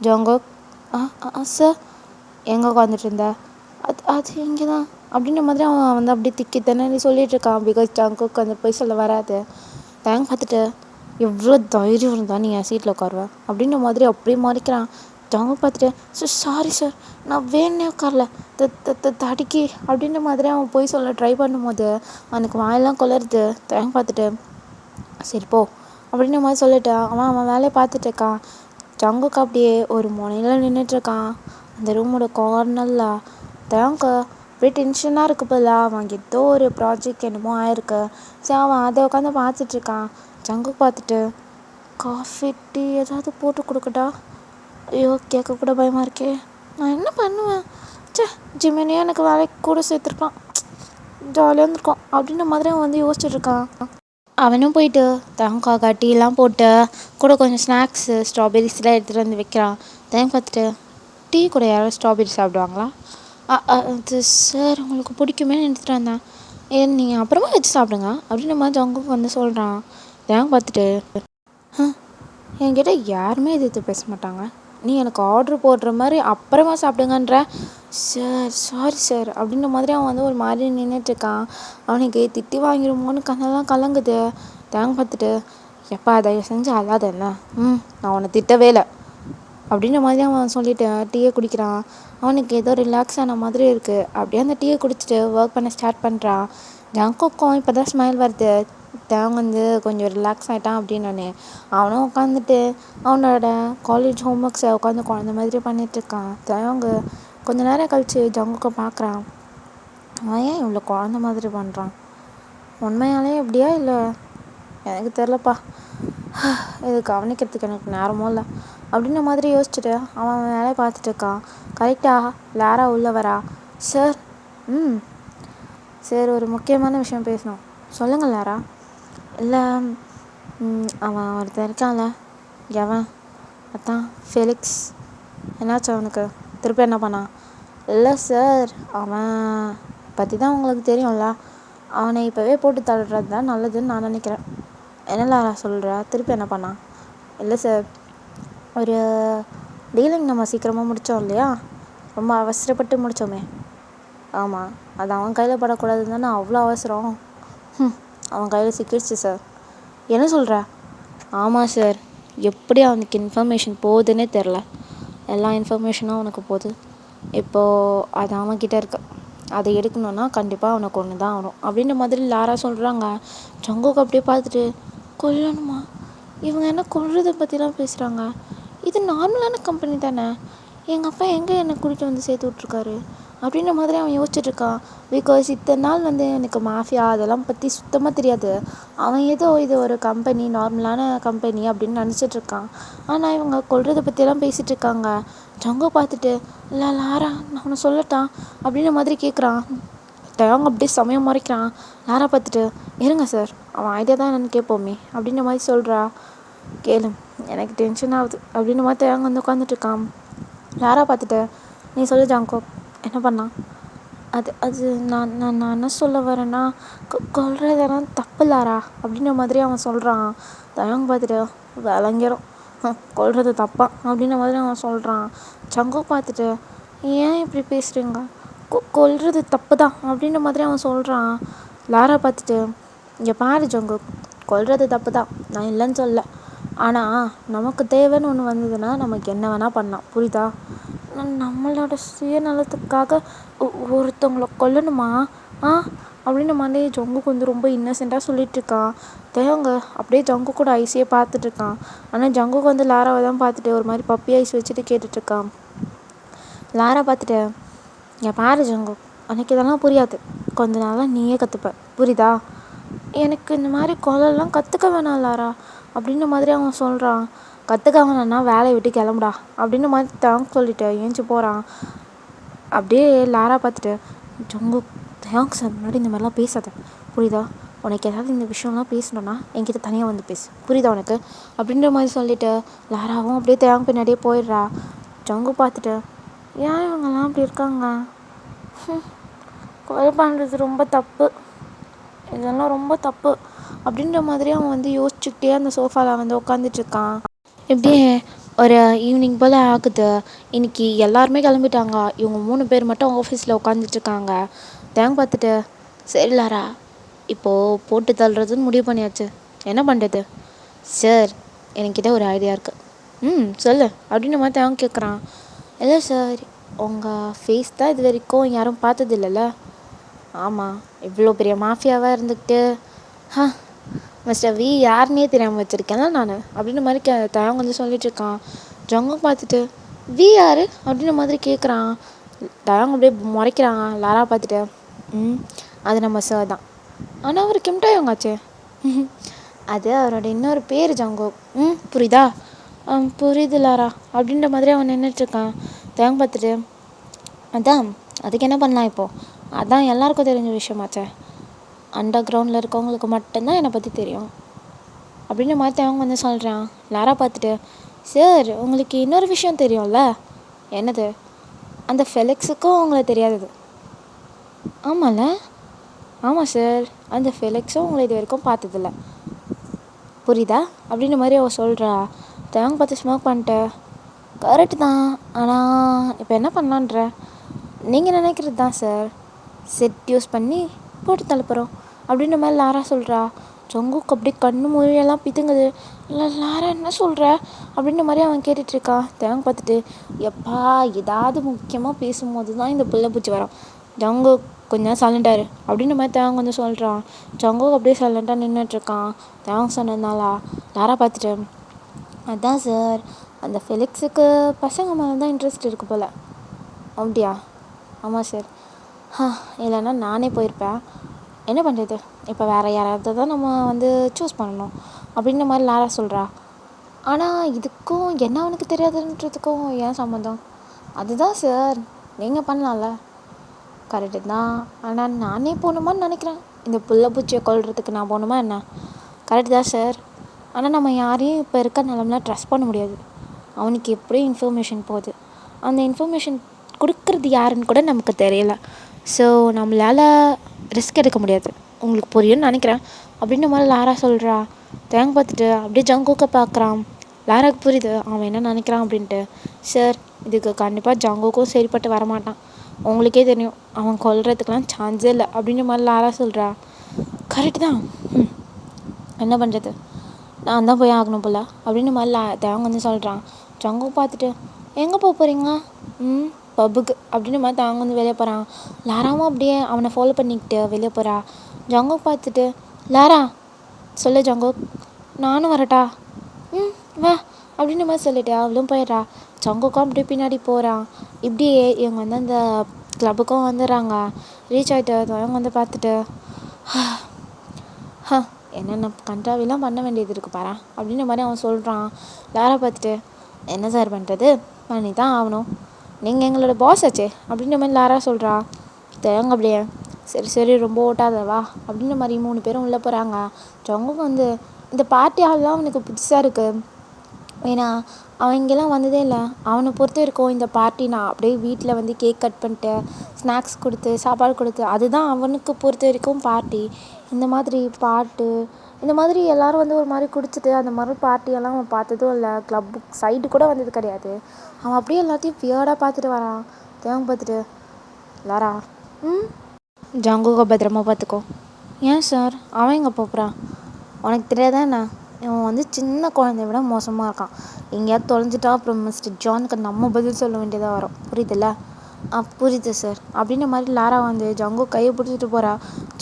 [SPEAKER 1] ஜங்குக், சார் எங்கே உட்காந்துட்டு இருந்த? அது இங்கே தான் அப்படின்ற மாதிரி அவன் வந்து அப்படியே திக்கி தானே சொல்லிகிட்டு இருக்கான். பிகாஸ் ஜங்குக்கு அந்த போய் சொல்ல வராது. தயங்க பார்த்துட்டு எவ்வளோ தைரியம் இருந்தால் நீ என் சீட்டில் உட்காருவேன் அப்படின்ற மாதிரி அப்படியே மறைக்கிறான். ஜங்குக் பார்த்துட்டு சாரி சார், நான் வேணே உட்காரல, தடிக்கி அப்படின்ற மாதிரி அவன் போய் சொல்ல ட்ரை பண்ணும்போது அவனுக்கு வாயெல்லாம் கொளருது. தயங்க பார்த்துட்டு சரி போ அப்படின்ற மாதிரி சொல்லிட்டு அவன் வேலையை பார்த்துட்டு இருக்கான். ஜங்குக்கு அப்படியே ஒரு முனையில் நின்றுட்டுருக்கான் அந்த ரூமோட கார்னரில். தயங்க அப்படியே டென்ஷனாக இருக்கு போல. அவன் ஏதோ ஒரு ப்ராஜெக்ட் என்னமோ ஆயிருக்கு. சரி அவன் அதை உட்காந்து பார்த்துட்ருக்கான். ஜங்குக்கு பார்த்துட்டு காஃபி டீ ஏதாவது போட்டு கொடுக்கட்டா? ஐயோ கேட்க கூட பயமாக இருக்கே, நான் என்ன பண்ணுவேன். ஜிமினியே எனக்கு வேலைக்கு கூட சேர்த்துருக்கான், ஜாலியாக இருந்திருக்கான் அப்படின்ற மாதிரி அவன் வந்து யோசிச்சுட்ருக்கான். அவனும் போயிட்டு தயங்காக்கா டீலாம் போட்டு கூட கொஞ்சம் ஸ்நாக்ஸு ஸ்ட்ராபெரிஸ்லாம் எடுத்துகிட்டு வந்து வைக்கிறான். தயங்க பார்த்துட்டு டீ கூட யாரும் ஸ்ட்ராபெரி சாப்பிடுவாங்களா? அது சார் உங்களுக்கு பிடிக்குமே எடுத்துகிட்டு வந்தேன், நீங்கள் அப்புறமா வச்சு சாப்பிடுங்க அப்படின்ற மாதிரி அவங்க வந்து சொல்கிறான். தயங்க பார்த்துட்டு என்கிட்ட யாருமே எதிர்த்து பேச மாட்டாங்க, நீ எனக்கு ஆர்டர் போடுற மாதிரி அப்புறமா சாப்பிடுங்கன்ற. சார் சாரி சார் அப்படின்ற மாதிரி அவன் வந்து ஒரு மாதிரி நின்றுட்டுருக்கான். அவனுக்கு திட்டி வாங்கிடுமோன்னு கண்ணெல்லாம் கலங்குது. தேங்க பார்த்துட்டு எப்பா தயவு செஞ்சு அல்லாத என்ன, நான் உன்னை திட்டவே இல்லை அப்படின்ற மாதிரி அவன் சொல்லிவிட்டு டீயை குடிக்கிறான். அவனுக்கு ஏதோ ரிலாக்ஸ் ஆன மாதிரி இருக்குது. அப்படியே அந்த டீயை குடிச்சிட்டு ஒர்க் பண்ண ஸ்டார்ட் பண்ணுறான். ஜங்குக்கும் இப்போ தான் ஸ்மைல் வருது. தேவங்க வந்து கொஞ்சம் ரிலாக்ஸ் ஆகிட்டான் அப்படின்னு அவனும் உட்காந்துட்டு அவனோட காலேஜ் ஹோம் ஒர்க்ஸை உட்காந்து குழந்த மாதிரி பண்ணிகிட்ருக்கான். தேவங்க கொஞ்ச நேரம் கழித்து ஜங்குக்கை பார்க்குறான். அவன் ஏன் இவ்வளோ குழந்த மாதிரி பண்ணுறான், உண்மையாலே எப்படியா இல்லை எனக்கு தெரிலப்பா, இது கவனிக்கிறதுக்கு எனக்கு நேரமும் இல்லை அப்படின்ற மாதிரி யோசிச்சுட்டு அவன் வேலையை பார்த்துட்ருக்கான். கரெக்டாக லாரா உள்ளே வரா. சார் சார் ஒரு முக்கியமான விஷயம் பேசணும். சொல்லுங்கள் லாரா. இல்லை அவன் ஒருத்தன் இருக்கான்ல, எவன் அதான் ஃபெலிக்ஸ், என்னாச்சு அவனுக்கு, திருப்பி என்ன பண்ணான்? இல்லை சார் அவன் பற்றி தான் உங்களுக்கு தெரியும்ல, அவனை இப்போவே போட்டு தள்ளுறது தான் நல்லதுன்னு நான் நினைக்கிறேன். என்ன லாரா சொல்கிற, திருப்பி என்ன பண்ணான்? இல்லை சார் ஒரு டீலிங் நம்ம சீக்கிரமாக முடித்தோம் இல்லையா, ரொம்ப அவசரப்பட்டு முடித்தோமே. ஆமாம், அது அவன் கையில் படக்கூடாதுன்னு தானே அவ்வளோ அவசரம். அவன் கையில் சிக்கிடுச்சு சார். என்ன சொல்கிற? ஆமாம் சார், எப்படி அவனுக்கு இன்ஃபர்மேஷன் போகுதுன்னே தெரில, எல்லா இன்ஃபர்மேஷனும் அவனுக்கு போகுது. இப்போது அது அவன்கிட்ட இருக்கு, அதை எடுக்கணுன்னா கண்டிப்பாக அவனுக்கு ஒன்று தான் ஆகணும் அப்படின்ற மாதிரி லாரா சொல்கிறாங்க. ஜங்குக்கு அப்படியே பார்த்துட்டு கொல்லணுமா, இவங்க என்ன கொல்றதை பற்றிலாம் பேசுகிறாங்க, இது நார்மலான கம்பெனி தானே, எங்கள் அப்பா எங்கே என்னை கூட்டிகிட்டு வந்து சேர்த்து விட்ருக்காரு அப்படின்ற மாதிரி அவன் யோசிச்சுட்ருக்கான். பிகாஸ் இத்தனை நாள் வந்து எனக்கு மாஃபியா அதெல்லாம் பற்றி சுத்தமாக தெரியாது. அவன் ஏதோ இது ஒரு கம்பெனி, நார்மலான கம்பெனி அப்படின்னு நினச்சிட்ருக்கான். ஆனால் இவங்க கொல்றதை பற்றியெல்லாம் பேசிகிட்ருக்காங்க. ஜங்கு பார்த்துட்டு இல்லை லாரா நான் அவனை சொல்லட்டான் அப்படின்ற மாதிரி கேட்குறான். தயங்க அப்படியே சமயம் மறைக்கிறான். லாரா பார்த்துட்டு இருங்க சார், அவன் ஐடியா தான் என்னென்னு கேட்போமே அப்படின்ற மாதிரி சொல்கிறா. கேளு, எனக்கு டென்ஷன் ஆகுது அப்படின்ற மாதிரி தயங்க வந்து உட்காந்துட்ருக்கான். லாரா பார்த்துட்டு நீ சொல்லு ஜாங்கோக், என்ன பண்ணான்? அது அது நான் நான் நான் என்ன சொல்ல வரேன்னா, கொல்றதெல்லாம் தப்பு லாரா அப்படின்ற மாதிரி அவன் சொல்கிறான். தயங்க பார்த்துட்டு விளங்கிரும், கொல்றது தப்பா அப்படின்ற மாதிரி அவன் சொல்கிறான். ஜங்குக் பார்த்துட்டு ஏன் இப்படி பேசுகிறீங்க, கொல்றது தப்பு தான் அப்படின்ற மாதிரி அவன் சொல்கிறான். லாரா பார்த்துட்டு இங்கே பாரு ஜங்குக், கொல்றது தப்பு தான், நான் இல்லைன்னு சொல்ல. ஆனால் நமக்கு தேவைன்னு ஒன்று வந்ததுன்னா நமக்கு என்ன வேணால் பண்ணலாம், புரியுதா? நம்மளோட சுயநலத்துக்காக ஒருத்தவங்கள கொல்லணுமா அப்படின்னு மாதிரி ஜங்குக்கு வந்து ரொம்ப இன்னசென்ட்டாக சொல்லிகிட்ருக்கான். தேவங்க அப்படியே ஜங்கு கூட ஐஸையே பார்த்துட்ருக்கான். ஆனால் ஜங்குக்கு வந்து லாராவை தான் பார்த்துட்டு ஒரு மாதிரி பப்பி ஐஸ் வச்சுட்டு கேட்டுட்ருக்கான். லாரா பார்த்துட்டு என் பாரு ஜங்கு, எனக்கு இதெல்லாம் புரியாது, கொஞ்ச நாளாக நீயே கற்றுப்ப, புரியுதா? எனக்கு இந்த மாதிரி கொலைலாம் கற்றுக்க வேணாம் லாரா அப்படின்ற மாதிரி அவன் சொல்கிறான். கற்றுக்க வேணான்னா வேலையை விட்டு கிளம்புடா அப்படின்ற மாதிரி தேங்க்ஸ் சொல்லிட்டு ஏஞ்சி போகிறான். அப்படியே லாரா பார்த்துட்டு ஜங்கு, தேங்க்ஸ் அந்த மாதிரி இந்த மாதிரிலாம் பேசாத, புரியுதா? உனக்கு ஏதாவது இந்த விஷயம்லாம் பேசணுன்னா என்கிட்ட தனியாக வந்து பேசு, புரியுதா உனக்கு அப்படின்ற மாதிரி சொல்லிவிட்டு லாராவும் அப்படியே தேங்க் பின்னாடியே போயிடுறா. ஜங்கு பார்த்துட்டு ஏன் இவங்கெல்லாம் அப்படி இருக்காங்க, கொலை பண்ணுறது ரொம்ப தப்பு, இதெல்லாம் ரொம்ப தப்பு அப்படின்ற மாதிரி அவன் வந்து யோசிச்சுக்கிட்டே அந்த சோஃபாவில் வந்து உட்காந்துட்ருக்கான். இப்படியே ஒரு ஈவினிங் போல் ஆகுது. இன்றைக்கி எல்லாருமே கிளம்பிட்டாங்க. இவங்க 3 பேர் மட்டும் ஆஃபீஸில் உட்காந்துட்ருக்காங்க. தேங்க பார்த்துட்டு சரி லாரா, இப்போது போட்டு தள்ளுறதுன்னு முடிவு பண்ணியாச்சு, என்ன பண்ணுறது? சார் என்கிட்ட ஒரு ஐடியா இருக்குது. சொல்லு அப்படின்ற மாதிரி தேங்க கேட்குறான். இல்லை சார், உங்கள் ஃபேஸ் தான் இது வரைக்கும் யாரும் பார்த்தது இல்லைல்ல. ஆமாம், இவ்வளோ பெரிய மாஃபியாவாக இருந்துக்கிட்டு மிஸ்டர் வி யாருன்னே தெரியாமல் வச்சுருக்கேன்ல நான் அப்படின்ற மாதிரி தயங்க வந்து சொல்லிகிட்ருக்கான். ஜங்கு பார்த்துட்டு வி யார் அப்படின்ற மாதிரி கேட்குறான். தயங்க அப்படியே முறைக்கிறான். லாரா பார்த்துட்டு அது நம்ம சார் தான், ஆனால் அவர் கிம்டாயோங்காச்சே. அது அவரோட இன்னொரு பேர் ஜங்கு. புரியுதா? புரியுது லாரா அப்படின்ற மாதிரி அவன் நின்றுட்டுருக்கான். தேங்க பார்த்துட்டு அதான் அதுக்கு என்ன பண்ணலாம் இப்போது, அதான் எல்லாருக்கும் தெரிஞ்ச விஷயமாச்சே, அண்டர் கிரவுண்டில் இருக்கவங்களுக்கு மட்டும்தான் என்னை பற்றி தெரியும் அப்படின்ற மாதிரி அவங்க வந்து சொல்கிறான். லாரா பார்த்துட்டு சார் உங்களுக்கு இன்னொரு விஷயம் தெரியும்ல. என்னது? அந்த ஃபெலிக்ஸுக்கும் உங்களை தெரியாதது. ஆமாம்ல. ஆமாம் சார், அந்த ஃபெலிக்ஸும் உங்களை இது வரைக்கும் பார்த்ததில்ல, புரியுதா அப்படின்ற மாதிரி அவள் சொல்கிறா. தேங்க பார்த்து ஸ்மோக் பண்ணிட்டு கரெக்டு தான், ஆனால் இப்போ என்ன பண்ணலான்ற? நீங்கள் நினைக்கிறது தான் சார், செட் யூஸ் பண்ணி போட்டு தள்ளுப்புறோம் அப்படின்ற மாதிரி லாரா சொல்கிறா. ஜங்குக்கு அப்படியே கண்ணு மொழியெல்லாம் பிதுங்குது. இல்லை லாரா என்ன சொல்கிற அப்படின்ற மாதிரி அவன் கேட்டுட்ருக்கா. தேங்க பார்த்துட்டு எப்பா ஏதாவது முக்கியமாக பேசும்போது தான் இந்த புள்ள பூச்சி வரும், ஜங்கு கொஞ்சம் சைலண்டாரு அப்படின்ற மாதிரி தேங்க வந்து சொல்கிறான். ஜங்கு அப்படியே சைலண்டாக நின்றுட்டுருக்கான். தேங்க சொன்னதுனால லாரா பார்த்துட்டு அதான் சார், அந்த ஃபெலிக்ஸுக்கு பசங்க மேலே தான் இன்ட்ரெஸ்ட் இருக்குது போல். அப்படியா? ஆமாம் சார். இல்லைன்னா நானே போயிருப்பேன், என்ன பண்ணுறது, இப்போ வேறு யாராவது தான் நம்ம வந்து சூஸ் பண்ணணும் அப்படின்ற மாதிரி லாரா சொல்கிறா. ஆனால் இதுக்கும் என்ன அவனுக்கு தெரியாதுன்றதுக்கும் ஏன் சம்மந்தம்? அதுதான் சார், நீங்கள் பண்ணலாம்ல. கரெக்டு தான், ஆனால் நானே போகணுமான்னு நினைக்கிறேன், இந்த புள்ள பூச்சியை கொல்றதுக்கு நான் போகணுமா என்ன? கரெக்டு தான் சார், ஆனால் நம்ம யாரையும் இப்போ இருக்க நிலமெலாம் ட்ரஸ்ட் பண்ண முடியாது. அவனுக்கு எப்படியும் இன்ஃபர்மேஷன் போகுது, அந்த இன்ஃபர்மேஷன் கொடுக்குறது யாருன்னு கூட நமக்கு தெரியல. ஸோ நம்மளால் ரிஸ்க் எடுக்க முடியாது, உங்களுக்கு புரியும்னு நினைக்கிறேன் அப்படின்ற மாதிரி லாரா சொல்கிறா. தேங்க பார்த்துட்டு அப்படியே ஜங்குக்கை பார்க்குறான். லாராவுக்கு புரியுது அவன் என்ன நினைக்கிறான் அப்படின்ட்டு. சார் இதுக்கு கண்டிப்பாக ஜங்குக்கும் சரிப்பட்டு வரமாட்டான், உங்களுக்கே தெரியும், அவன் கொல்றதுக்கெலாம் சான்ஸே இல்லை அப்படின்ற மாதிரி லாரா சொல்கிறா. கரெக்டு தான், என்ன பண்ணுறது, நான் தான் போய் ஆகணும் போல் அப்படின்ற மாதிரி தேவங்க வந்து சொல்கிறான். ஜங்கு பார்த்துட்டு எங்கே போக போகிறீங்க? பப்புக்கு அப்படின்ற மாதிரி தேவங்க வந்து வெளியே போகிறான். லாராவும் அப்படியே அவனை ஃபாலோ பண்ணிக்கிட்டு வெளியே போகிறா. ஜங்கு பார்த்துட்டு லாரா சொல்லு ஜங்கு, நானும் வரட்டா? வா அப்படின்ற மாதிரி சொல்லிட்டு அவளும் போயிடுறா. ஜங்குக்கும் அப்படியே பின்னாடி போகிறான். இப்படியே இவங்க வந்து அந்த கிளப்புக்கும் வந்துடுறாங்க. ரீச் ஆகிட்டு அவங்க வந்து பார்த்துட்டு என்னென்ன கண்ட்ராவிலாம் பண்ண வேண்டியது இருக்குது பாரா அப்படின்ற மாதிரி அவன் சொல்கிறான். லாரா பார்த்துட்டு என்ன சார் பண்ணுறது, பண்ணி தான் ஆகணும், நீங்கள் எங்களோட பாஸ் ஆச்சே அப்படின்ற மாதிரி லாரா சொல்கிறா. தேங்க அப்படியே சரி சரி ரொம்ப ஓட்டாதவா அப்படின்ற மாதிரி 3 பேரும் உள்ளே போகிறாங்க. ஜங்குக்கு வந்து இந்த பார்ட்டி ஹால்லாம் அவனுக்கு புதுசாக இருக்குது, ஏன்னா அவன் இங்கெல்லாம் வந்ததே இல்லை. அவனை பொறுத்த வரைக்கும் இந்த பார்ட்டி நான் அப்படியே வீட்டில் வந்து கேக் கட் பண்ணிட்டு ஸ்நாக்ஸ் கொடுத்து சாப்பாடு கொடுத்து அதுதான் அவனுக்கு பொறுத்த வரைக்கும் பார்ட்டி. இந்த மாதிரி பாட்டு இந்த மாதிரி எல்லோரும் வந்து ஒரு மாதிரி குடிச்சிட்டு அந்த மாதிரி பார்ட்டியெல்லாம் அவன் பார்த்ததும் இல்லை. க்ளப்பு சைடு கூட வந்தது கிடையாது. அவன் அப்படியே எல்லாத்தையும் வியர்டாக பார்த்துட்டு வரான். தேவங்க பார்த்துட்டு லாரா ஜங்குகை பத்திரமா பார்த்துக்கோ. ஏன் சார் அவன் எங்கே போகிறான்? உனக்கு தெரியாதா என்ன? இவன் வந்து சின்ன குழந்தைய விட மோசமாக இருக்கான். எங்கேயாவது தொலைஞ்சிட்டா அப்புறம் மிஸ்டர் ஜானுக்கு நம்ம பதில் சொல்ல வேண்டியதாக வரும். புரியுதுல்ல? புரியுது சார் அப்படின்ற மாதிரி லாரா வந்து ஜங்கு கையை பிடிச்சிட்டு போகிறா.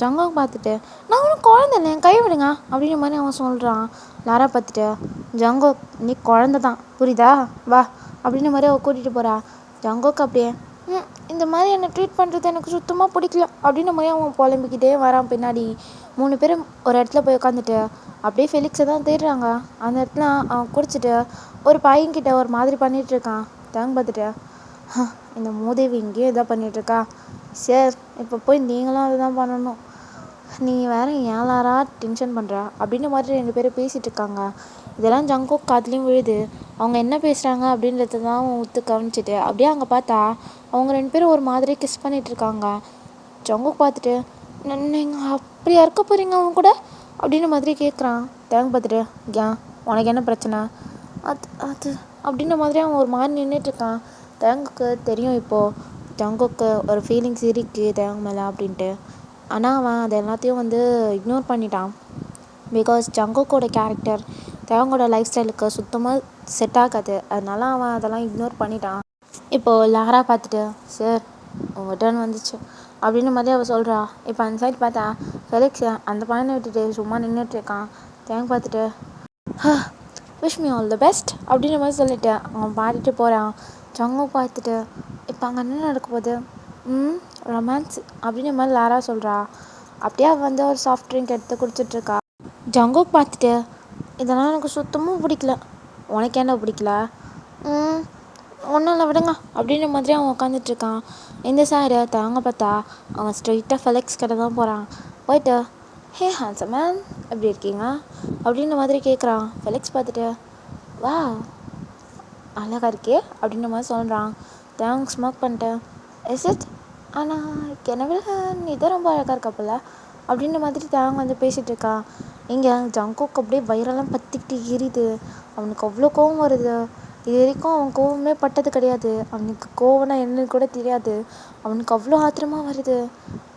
[SPEAKER 1] ஜங்கு பார்த்துட்டு நான் ஒன்றும் குழந்தை இல்லை, என் கை விடுங்க அப்படின்ற மாதிரி அவன் சொல்கிறான். லாரா பார்த்துட்டு ஜங்கு நீ குழந்த தான் புரியுதா, வா அப்படின்ற மாதிரி அவள் கூட்டிகிட்டு போகிறா. ஜங்குக்கு அப்படியே இந்த மாதிரி என்னை ட்ரீட் பண்ணுறது எனக்கு சுத்தமாக பிடிக்கல அப்படின்ற மாதிரி அவன் புலம்பிக்கிட்டே வரான். பின்னாடி 3 பேரும் ஒரு இடத்துல போய் உட்காந்துட்டு அப்படியே ஃபெலிக்ஸை தான் தேடுறாங்க. அந்த இடத்துல அவன் குடிச்சிட்டு ஒரு பையன்கிட்ட ஒரு மாதிரி பண்ணிகிட்ருக்கான். தேங்க பார்த்துட்டு இந்த மூதேவி இங்கேயும் இதாக பண்ணிகிட்ருக்கா. சார் இப்போ போய் நீங்களும் அதை தான் பண்ணணும், நீ வேறு ஏன் லாரா டென்ஷன் பண்ணுற அப்படின்ற மாதிரி 2 பேரும் பேசிகிட்டு இருக்காங்க. இதெல்லாம் ஜங்குக் காதுலேயும் விழுது. அவங்க என்ன பேசுகிறாங்க அப்படின்றத தான் அவன் ஒத்து கவனிச்சிட்டு அப்படியே அங்கே பார்த்தா அவங்க 2 பேரும் ஒரு மாதிரி கிஸ் பண்ணிகிட்ருக்காங்க. ஜங்குக் பார்த்துட்டு நீங்கள் அப்படியா இருக்க போகிறீங்க அவங்க கூட அப்படின்ற மாதிரி கேட்குறான். தேங்க பார்த்துட்டு ஏன் உனக்கு என்ன பிரச்சனை அது அது அப்படின்ற மாதிரி அவன் ஒரு மாதிரி நின்றுட்டுருக்கான். தேங்குக்கு தெரியும் இப்போது ஜங்குக்கு ஒரு ஃபீலிங்ஸ் இருக்குது தேங்க மேலே அப்படின்ட்டு. ஆனால் அவன் அதை எல்லாத்தையும் வந்து இக்னோர் பண்ணிட்டான். பிகாஸ் ஜங்குக்கோட கேரக்டர் தேவங்கோட லைஃப் ஸ்டைலுக்கு சுத்தமாக செட் ஆகாது. அதனால அவன் அதெல்லாம் இக்னோர் பண்ணிட்டான். இப்போது லாரா பார்த்துட்டு சார் உங்கள் டர்ன் வந்துச்சு அப்படின்ற மாதிரி அவள் சொல்கிறா. இப்போ அந்த சைட் பார்த்தா ஃபெலிக்ஸ் அந்த பையனை விட்டுட்டு சும்மா நின்றுட்டுருக்கான். தேங்க பார்த்துட்டு wish me all the best அப்படின்ற மாதிரி சொல்லிட்டு அவன் பாடிட்டு போகிறான். ஜங்கு பார்த்துட்டு இப்போ அங்கே என்ன நடக்க போகுது, ரொமான்ஸ் அப்படின்ற மாதிரி லாரா சொல்கிறா. அப்படியே அவள் வந்து ஒரு சாஃப்ட் ட்ரிங்க் எடுத்து குடிச்சிட்ருக்கா. ஜங்கு பார்த்துட்டு இதெல்லாம் எனக்கு சுத்தமாக பிடிக்கல, உனக்கு என்ன பிடிக்கல, ஒன்றும் இல்லை விடுங்க அப்படின்ற மாதிரி அவன் உட்காந்துட்ருக்கான். இந்த சார் தாங்க பார்த்தா அவன் ஸ்ட்ரெயிட்டாக ஃபெலிக்ஸ் கிட்ட தான் போகிறான். போயிட்டு ஹே ஹேண்ட்ஸம் மேன் எப்படி இருக்கீங்க அப்படின்ற மாதிரி கேட்குறான். ஃபெலிக்ஸ் பார்த்துட்டு வா அழகாக இருக்கே அப்படின்ற மாதிரி சொல்கிறான். தேங்க்ஸ் ஸ்மோக் பண்ணிட்டு இஸ் இட், ஆனால் என்னவிட நீ தான் ரொம்ப அழகாக இருக்கப்பல அப்படின்ற மாதிரி தேங்க வந்து பேசிகிட்டு இருக்கான். இங்கே ஜங்குக்கு அப்படியே வயிறெல்லாம் பற்றிக்கிட்டு எரியுது. அவனுக்கு அவ்வளோ கோவம் வருது. இது வரைக்கும் அவன் கோவமே பட்டது கிடையாது. அவனுக்கு கோவம்னா என்னன்னு கூட தெரியாது. அவனுக்கு அவ்வளோ ஆத்திரமாக வருது.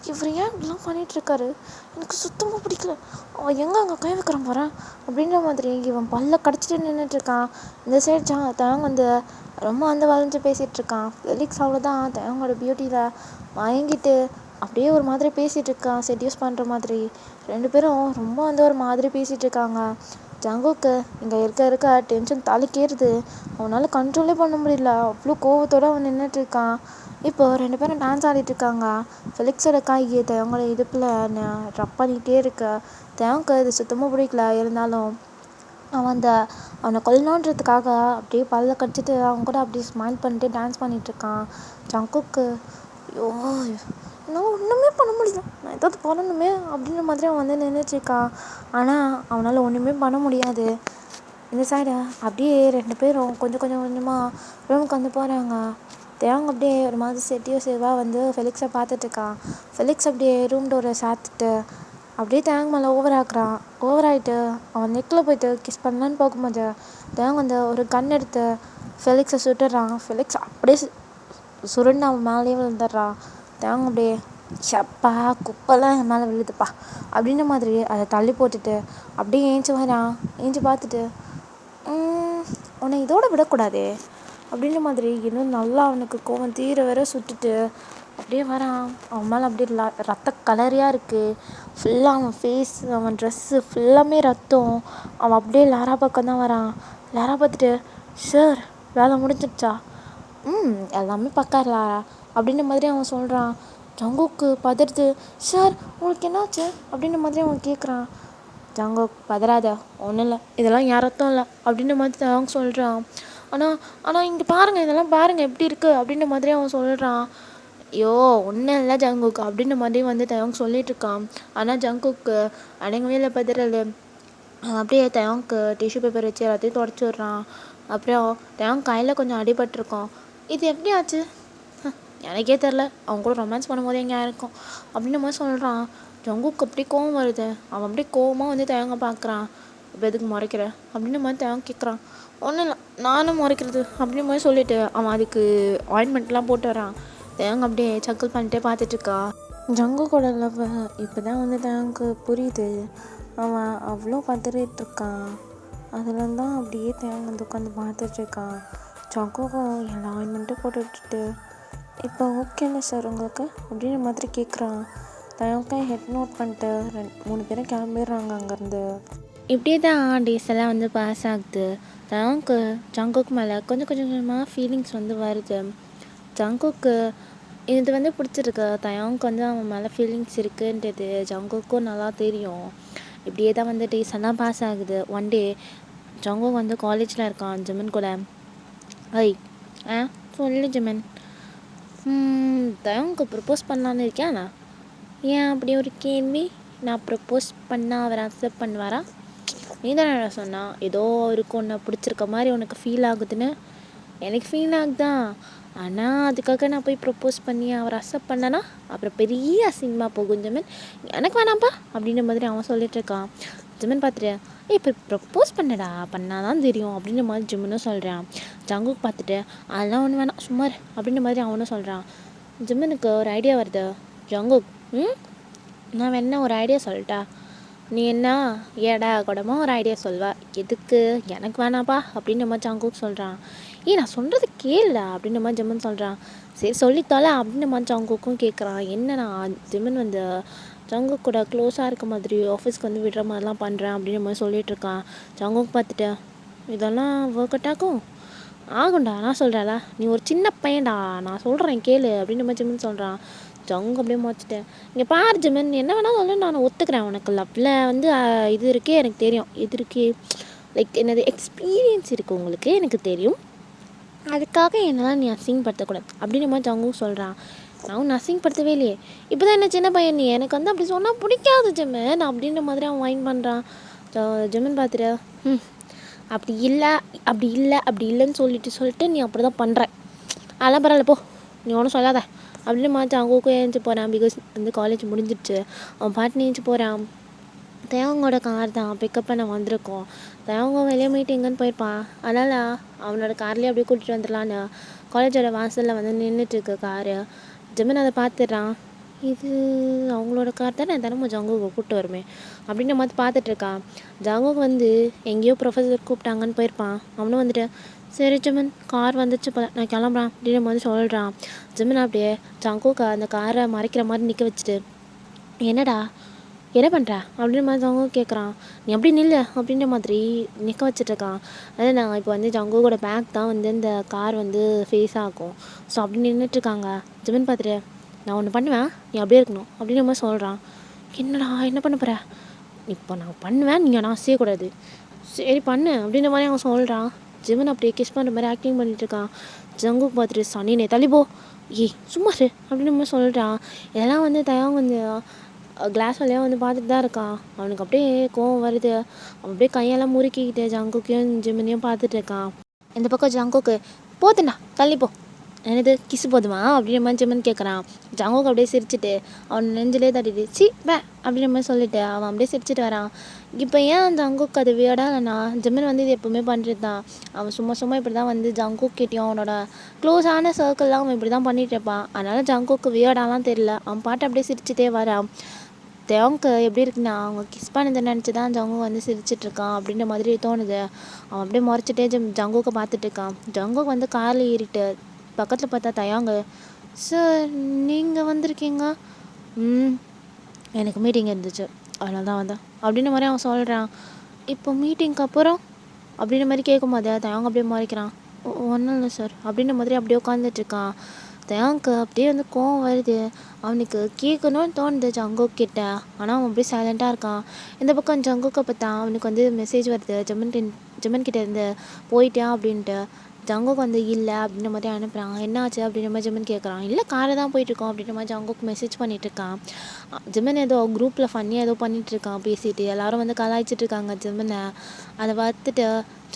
[SPEAKER 1] இவர் ஏன் இப்படிலாம் பண்ணிகிட்ருக்காரு, எனக்கு சுத்தமாக பிடிக்கல, அவன் எங்கே அங்கே கை வைக்கிறான் போகிறான் அப்படின்ற மாதிரி இவன் பல்ல கடிச்சிட்டு நின்றுட்டுருக்கான். இந்த சைடு தேங்க வந்து ரொம்ப அந்த வளைஞ்சு பேசிகிட்ருக்கான். ஃபெலிக்ஸ் அவ்வளோதான் தேங்கோட பியூட்டியில் மயங்கிட்டு அப்படியே ஒரு மாதிரி பேசிகிட்டு இருக்கான், செட்யூஸ் பண்ணுற மாதிரி. 2 பேரும் ரொம்ப வந்து ஒரு மாதிரி பேசிகிட்டு இருக்காங்க. ஜங்குக்கு இங்கே இருக்க டென்ஷன் தலைக்கேறுது. அவனால் கண்ட்ரோலே பண்ண முடியல. அவ்வளோ கோவத்தோடு அவன் நின்றுட்டுருக்கான். இப்போ 2 பேரும் டான்ஸ் ஆடிட்டுருக்காங்க. ஃபெலிக்ஸோட கை தேவங்களோட இடுப்பில் ரப் பண்ணிகிட்டே இருக்க. தேவங்க இது சுத்தமாக பிடிக்கல. இருந்தாலும் அவன் அவனை கொல்லணுன்றதுக்காக அப்படியே பல்ல கடிச்சிட்டு அவன் கூட அப்படியே ஸ்மைல் பண்ணிட்டு டான்ஸ் பண்ணிகிட்ருக்கான். ஜங்குக்கு ஐயோ என்னால் ஒன்றுமே பண்ண முடியல, நான் ஏதாவது பண்ணணுமே அப்படின்ற மாதிரி அவன் வந்து நின்றுட்டுருக்கான். ஆனால் அவனால் ஒன்றுமே பண்ண முடியாது. இந்த சைடு அப்படியே 2 பேரும் கொஞ்சம் கொஞ்சமாக ரூமுக்கு வந்து போகிறாங்க. தேவங்க அப்படியே ஒரு மாதிரி செட்டியோசிவாக வந்து ஃபெலிக்ஸை பார்த்துட்ருக்கான். ஃபெலிக்ஸ் அப்படியே ரூம் டோரை சாத்திட்டு அப்படியே தேங்க மேலே ஓவராகிட்டு அவன் நெக்கில் போய்ட்டு கிஸ் பண்ணலான்னு போகும்போது தேவங்க வந்து ஒரு கன் எடுத்து ஃபெலிக்ஸை சுட்டுறான். ஃபெலிக்ஸ் அப்படியே சுருண்டு அவன் மேலேயே விழுந்துடுறான். தேவங்க அப்படியே சப்பா குப்பெல்லாம் என் மேலே விழுதுப்பா அப்படின்ற மாதிரி அதை தள்ளி போட்டுட்டு அப்படியே ஏஞ்சி வரான். ஏஞ்சி பார்த்துட்டு உன்னை இதோட விடக்கூடாதே அப்படின்ற மாதிரி இன்னும் நல்லா அவனுக்கு கோவம் தீர வர சுட்டுட்டு அப்படியே வரான். அவன் மேலே அப்படியே ரத்த கலரியாக இருக்குது. ஃபுல்லாக அவன் ஃபேஸ் அவன் ட்ரெஸ்ஸு ஃபுல்லாமே ரத்தம். அவன் அப்படியே லாரா பக்கம் தான் வரான். லாரா பார்த்துட்டு சார் வேலை முடிஞ்சிடுச்சா, எல்லாமே பக்கார் லாரா அப்படின்ற மாதிரி அவன் சொல்கிறான். ஜங்குக்கு பதறுது. சார் உங்களுக்கு என்னாச்சு அப்படின்ற மாதிரி அவன் கேட்குறான். ஜங்குக் பதறாத, ஒன்றும் இல்லை, இதெல்லாம் என் ரத்தம் இல்லை அப்படின்ற மாதிரி அவங்க சொல்கிறான். ஆனால் இங்கே பாருங்கள், இதெல்லாம் பாருங்கள் எப்படி இருக்குது அப்படின்ற மாதிரி அவன் சொல்கிறான். ஐயோ ஒன்றும் இல்லை ஜங்குக் அப்படின்ற மாதிரி வந்து அவங்க சொல்லிகிட்ருக்கான். ஆனால் ஜங்குக்கு அடங்கவே இல்லை பதறல். அப்படியே தயவுக்கு டிஷ்யூ பேப்பர் வச்சு எல்லாத்தையும் தொடச்சி விட்றான். அப்புறம் தேவன் கையில் கொஞ்சம் அடிபட்டிருக்கோம். இது எப்படி ஆச்சு? எனக்கே தெரில, அவங்க கூட ரொமான்ஸ் பண்ணும்போது எங்கே இருக்கும் அப்படின்ற மாதிரி சொல்கிறான். ஜங்குக்கு அப்படி கோவம் வருது. அவன் அப்படியே கோவமாக வந்து தேவங்க பார்க்குறான். இப்போ எதுக்கு முறைக்கிற அப்படின்ற மாதிரி தேவங்க கேட்குறான். ஒன்றும் இல்லை, நானும் முறைக்கிறது அப்படின்ற மாதிரி சொல்லிவிட்டு அவன் அதுக்கு ஆயின்மெண்ட்லாம் போட்டு வரான். தேவங்க அப்படியே சக்கிள் பண்ணிட்டே பார்த்துட்ருக்கா. ஜங்குக்கோட லவ் இப்போ தான் வந்து தேவங்க புரியுது. அவன் அவ்வளோ பதறிட்டுருக்கான். அதில் தான் அப்படியே தேவங்க வந்து உட்காந்து பார்த்துட்ருக்கான். ஜங்குக்கும் எல்லா ஆயின்மெண்ட்டும் போட்டு விட்டுட்டு, இப்போ ஓகேல சார் உங்களுக்கு அப்படின்ற மாதிரி கேட்குறான். தேவங்க ஹெட் நோட் பண்ணிட்டு 3 பேரும் கிளம்பிடுறாங்க அங்கேருந்து. இப்படியே தான் டேஸ் எல்லாம் வந்து பாஸ் ஆகுது. தேவங்க ஜங்குக்கு மேலே கொஞ்சம் கொஞ்சமாக ஃபீலிங்ஸ் வந்து வருது. ஜங்குக்கு இது வந்து பிடிச்சிருக்கு. தயாங்க்கு வந்து அவன் மேலே ஃபீலிங்ஸ் இருக்குன்றது ஜங்குக்கும் நல்லா தெரியும். இப்படியே தான் வந்து டேஸ் எல்லாம் பாஸ் ஆகுது. ஒன் டே ஜங்குக் வந்து காலேஜில் இருக்கான் ஜிமன் கூட. சொல்லு ஜிமன், தயாங்க்கு ப்ரப்போஸ் பண்ணலான்னு இருக்கேன். ஏன் அப்படி ஒரு கேள்வி? நான் ப்ரப்போஸ் பண்ணால் அவர் அக்செப்ட் பண்ணுவாரா? நீ தானே சொன்னா ஏதோ அவருக்கு ஒன்று பிடிச்சிருக்க மாதிரி உனக்கு ஃபீல் ஆகுதுன்னு. எனக்கு ஃபீல் ஆகுதான், ஆனால் அதுக்காக நான் போய் ப்ரப்போஸ் பண்ணி அவர் அக்செப்ட் பண்ணனா அப்புறம் பெரிய அசிங்கமாக போகும் ஜிமன். எனக்கு வேணாம்ப்பா அப்படின்ற மாதிரி அவன் சொல்லிட்டுருக்கான். ஜிமன் பார்த்துட்டு இப்போ ப்ரப்போஸ் பண்ணாதான் தெரியும் அப்படின்ற மாதிரி ஜிமனும் சொல்கிறான். ஜங்குக்கு பார்த்துட்டு அதெல்லாம் ஒன்று வேணாம் சுமார் அப்படின்ற மாதிரி அவனும் சொல்கிறான். ஜிமனுக்கு ஒரு ஐடியா வருது. ஜங்குக், நான் வேணா ஒரு ஐடியா சொல்லிட்டா, நீ என்ன ஏடா கூடமா ஒரு ஐடியா சொல்வா, எதுக்கு? எனக்கு வேணாப்பா அப்படின்ற மாதிரி ஜங்குக் சொல்கிறான். நான் சொல்கிறது கேளுடா அப்படின்ற மாதிரி ஜிமன் சொல்கிறான். சரி சொல்லித்தால அப்படின்ற மாதிரி ஜங்குக்கும் கேட்குறான். என்னன்னா ஜிமன் வந்து ஜங்குக் கூட க்ளோஸாக இருக்க மாதிரி ஆஃபீஸ்க்கு வந்து விடுற மாதிரிலாம் பண்ணுறேன் அப்படின்ற மாதிரி சொல்லிகிட்ருக்கான். ஜங்குக் பார்த்துட்டு இதெல்லாம் ஒர்க் அவுட் ஆகும்டா, நான் சொல்கிறேன்ல, நீ ஒரு சின்ன பையன்டா, நான் சொல்கிறேன் கேளு அப்படின்ற மாதிரி ஜிமன் சொல்கிறான். ஜங்கு அப்படியே மாற்றிட்டேன். இங்கே பாரு ஜிமன், என்ன வேணால் சொல்லு, நான் ஒத்துக்கிறேன். உனக்கு லவ்வில் வந்து இது இருக்கே எனக்கு தெரியும், இது இருக்கே லைக் என்னது எக்ஸ்பீரியன்ஸ் இருக்குது உங்களுக்கு எனக்கு தெரியும், அதுக்காக என்னெல்லாம் நீ அசிங்கப்படுத்தக்கூடாது அப்படின்ற மாதிரி ஜங்கு சொல்கிறான். நான் ஒன்று அசிங்கப்படுத்தவே இல்லையே, இப்போ தான் என்ன சின்ன பையன் நீ, எனக்கு வந்து அப்படி சொன்னால் பிடிக்காது ஜிமன் அப்படின்ற மாதிரி அவன் வைன் பண்ணுறான். ஜிமன் பார்த்துட்டு அப்படி இல்லை அப்படி இல்லைன்னு சொல்லிட்டு நீ அப்படி தான் பண்ணுற, அதெல்லாம் பரவாயில்ல போ, நீ ஒன்றும் சொல்லாத அப்படின்னு மாதிரி அவங்களுக்கும் ஏஞ்சி போகிறான். பிகாஸ் வந்து காலேஜ் முடிஞ்சிடுச்சு. அவன் பாட்டு ஏஞ்சி போகிறான். தேவங்கோட கார் தான் பிக்கப் பண்ண வந்திருக்கோம். தேவங்க வெளியே மீட்டிங்குன்னு போயிருப்பான். அதனால் அவனோட கார்லேயே அப்படியே கூட்டிகிட்டு வந்துடலான்னு காலேஜோட வாசலில் வந்து நின்றுட்டுருக்கு காரு. ஜிமன் அதை பார்த்துடுறான். இது அவங்களோட கார் தானே, தினமும் ஜங்குக்கு கூப்பிட்டு வருமே அப்படின்ற மாதிரி பார்த்துட்ருக்கான். ஜங்குக்கு வந்து எங்கேயோ ப்ரொஃபஸர் கூப்பிட்டாங்கன்னு போயிருப்பான். அவனும் வந்துட்டு சரி ஜிமன் கார் வந்துச்சு போல, நான் கிளம்புறான் அப்படின்ற மாதிரி சொல்கிறான். ஜிமன் அப்படியே ஜங்குக்கு அந்த காரை மறைக்கிற மாதிரி நிற்க வச்சுட்டு என்னடா என்ன பண்ணுற அப்படின்ற மாதிரி ஜங்கு கேட்குறான். நீ அப்படி நில்லு அப்படின்ற மாதிரி நிற்க வச்சிட்ருக்கான். அதான் நான் இப்போ வந்து ஜங்குவோட பேக் தான் வந்து இந்த கார் வந்து ஃபேஸ் ஆகும். ஸோ அப்படி நின்றுட்டுருக்காங்க. ஜிமன் பார்த்துட்டு நான் ஒன்று பண்ணுவேன், நீ அப்படியே இருக்கணும் அப்படின்ற மாதிரி சொல்கிறான். என்னடா என்ன பண்ண போகிற? இப்போ நான் பண்ணுவேன், நீங்கள் நான் செய்யக்கூடாது, சரி பண்ணு அப்படின்ற மாதிரி அவன் சொல்கிறான். ஜிமன் அப்படியே கிஸ் பண்ணுற மாதிரி ஆக்டிங் பண்ணிகிட்ருக்கான். ஜங்குக்கு பார்த்துட்டு சனினே தள்ளிப்போ, சும்மா சரி அப்படின்ற மாதிரி சொல்கிறான். இதெல்லாம் வந்து தயாங்க வந்து கிளாஸ் வழியாக வந்து பார்த்துட்டு தான் இருக்கான். அவனுக்கு அப்படியே கோவம் வருது. அவன் அப்படியே கையெல்லாம் முறுக்கிக்கிட்டு ஜங்குக்கையும் ஜிமனையும் பார்த்துட்டு இருக்கான். இந்த பக்கம் ஜங்குக்கு போதுண்ணா தள்ளிப்போ, என்னது கிசு போதுமா அப்படின்ற மாதிரி ஜிமன் கேட்குறான். ஜங்குக்கு அப்படியே சிரிச்சுட்டு அவன் நெஞ்சிலே தட்டிட்டு அப்படின்ற மாதிரி சொல்லிட்டு அவன் அப்படியே சிரிச்சுட்டு வரான். இப்போ ஏன் ஜங்குக்கு அது வியடாலண்ணா, ஜிமன் வந்து இது எப்போவுமே பண்ணுறது தான். அவன் சும்மா இப்படி தான் வந்து ஜங்குக் கிட்டேயும் அவனோட க்ளோஸான சர்க்கிள்லாம் அவன் இப்படி தான் பண்ணிகிட்டு இருப்பான். அதனால் ஜங்குக்கு வியடாலாம் தெரியல, அவன் பாட்டு அப்படியே சிரிச்சுட்டே வரான். தேவங்க எப்படி இருக்குன்னா அவங்க கிஸ் பண்ணதை நினச்சி தான் ஜங்கு வந்து சிரிச்சிட்ருக்கான் அப்படின்ற மாதிரி தோணுது. அவன் அப்படியே முறைச்சிட்டே ஜங்குக்கு பார்த்துட்ருக்கான். ஜங்குக்கு வந்து காரில் ஏறிட்டு பக்கத்தில் பார்த்தா தயாங்க, சார் நீங்கள் வந்திருக்கீங்க? எனக்கு மீட்டிங் இருந்துச்சு அதனால தான் வந்தேன் அப்படின்ற மாதிரி அவன் சொல்கிறான். இப்போ மீட்டிங்க்கு அப்புறம் அப்படின்ற மாதிரி கேட்கும் போது தயாங்க அப்படியே மறைக்கிறான். ஒன்றும் இல்லை சார் அப்படின்ற மாதிரி அப்படியே உட்காந்துட்ருக்கான். தயாங்க்கு அப்படியே வந்து கோவம் வருது. அவனுக்கு கேட்கணும்னு தோணுது ஜங்குக் கிட்ட, ஆனால் அவன் அப்படியே சைலண்ட்டாக இருக்கான். இந்த பக்கம் ஜங்குக்கை பார்த்தா அவனுக்கு வந்து மெசேஜ் வருது ஜிமன் கிட்டேருந்து போயிட்டான் அப்படின்ட்டு. ஜங்குக் வந்து இல்லை அப்படின்ற மாதிரி அனுப்புகிறான். என்னாச்சு அப்படின்ற மாதிரி ஜிமின் கேட்குறான். இல்லை காரை தான் போயிட்டுருக்கோம் அப்படின்ற மாதிரி ஜங்குக் மெசேஜ் பண்ணிகிட்ருக்கான். ஜிமின் ஏதோ குரூப்பில் ஃபன்னியாக ஏதோ பண்ணிகிட்ருக்கான் பேசிட்டு. எல்லோரும் வந்து கலாய்ச்சிட்ருக்காங்க ஜிமினை. அதை பார்த்துட்டு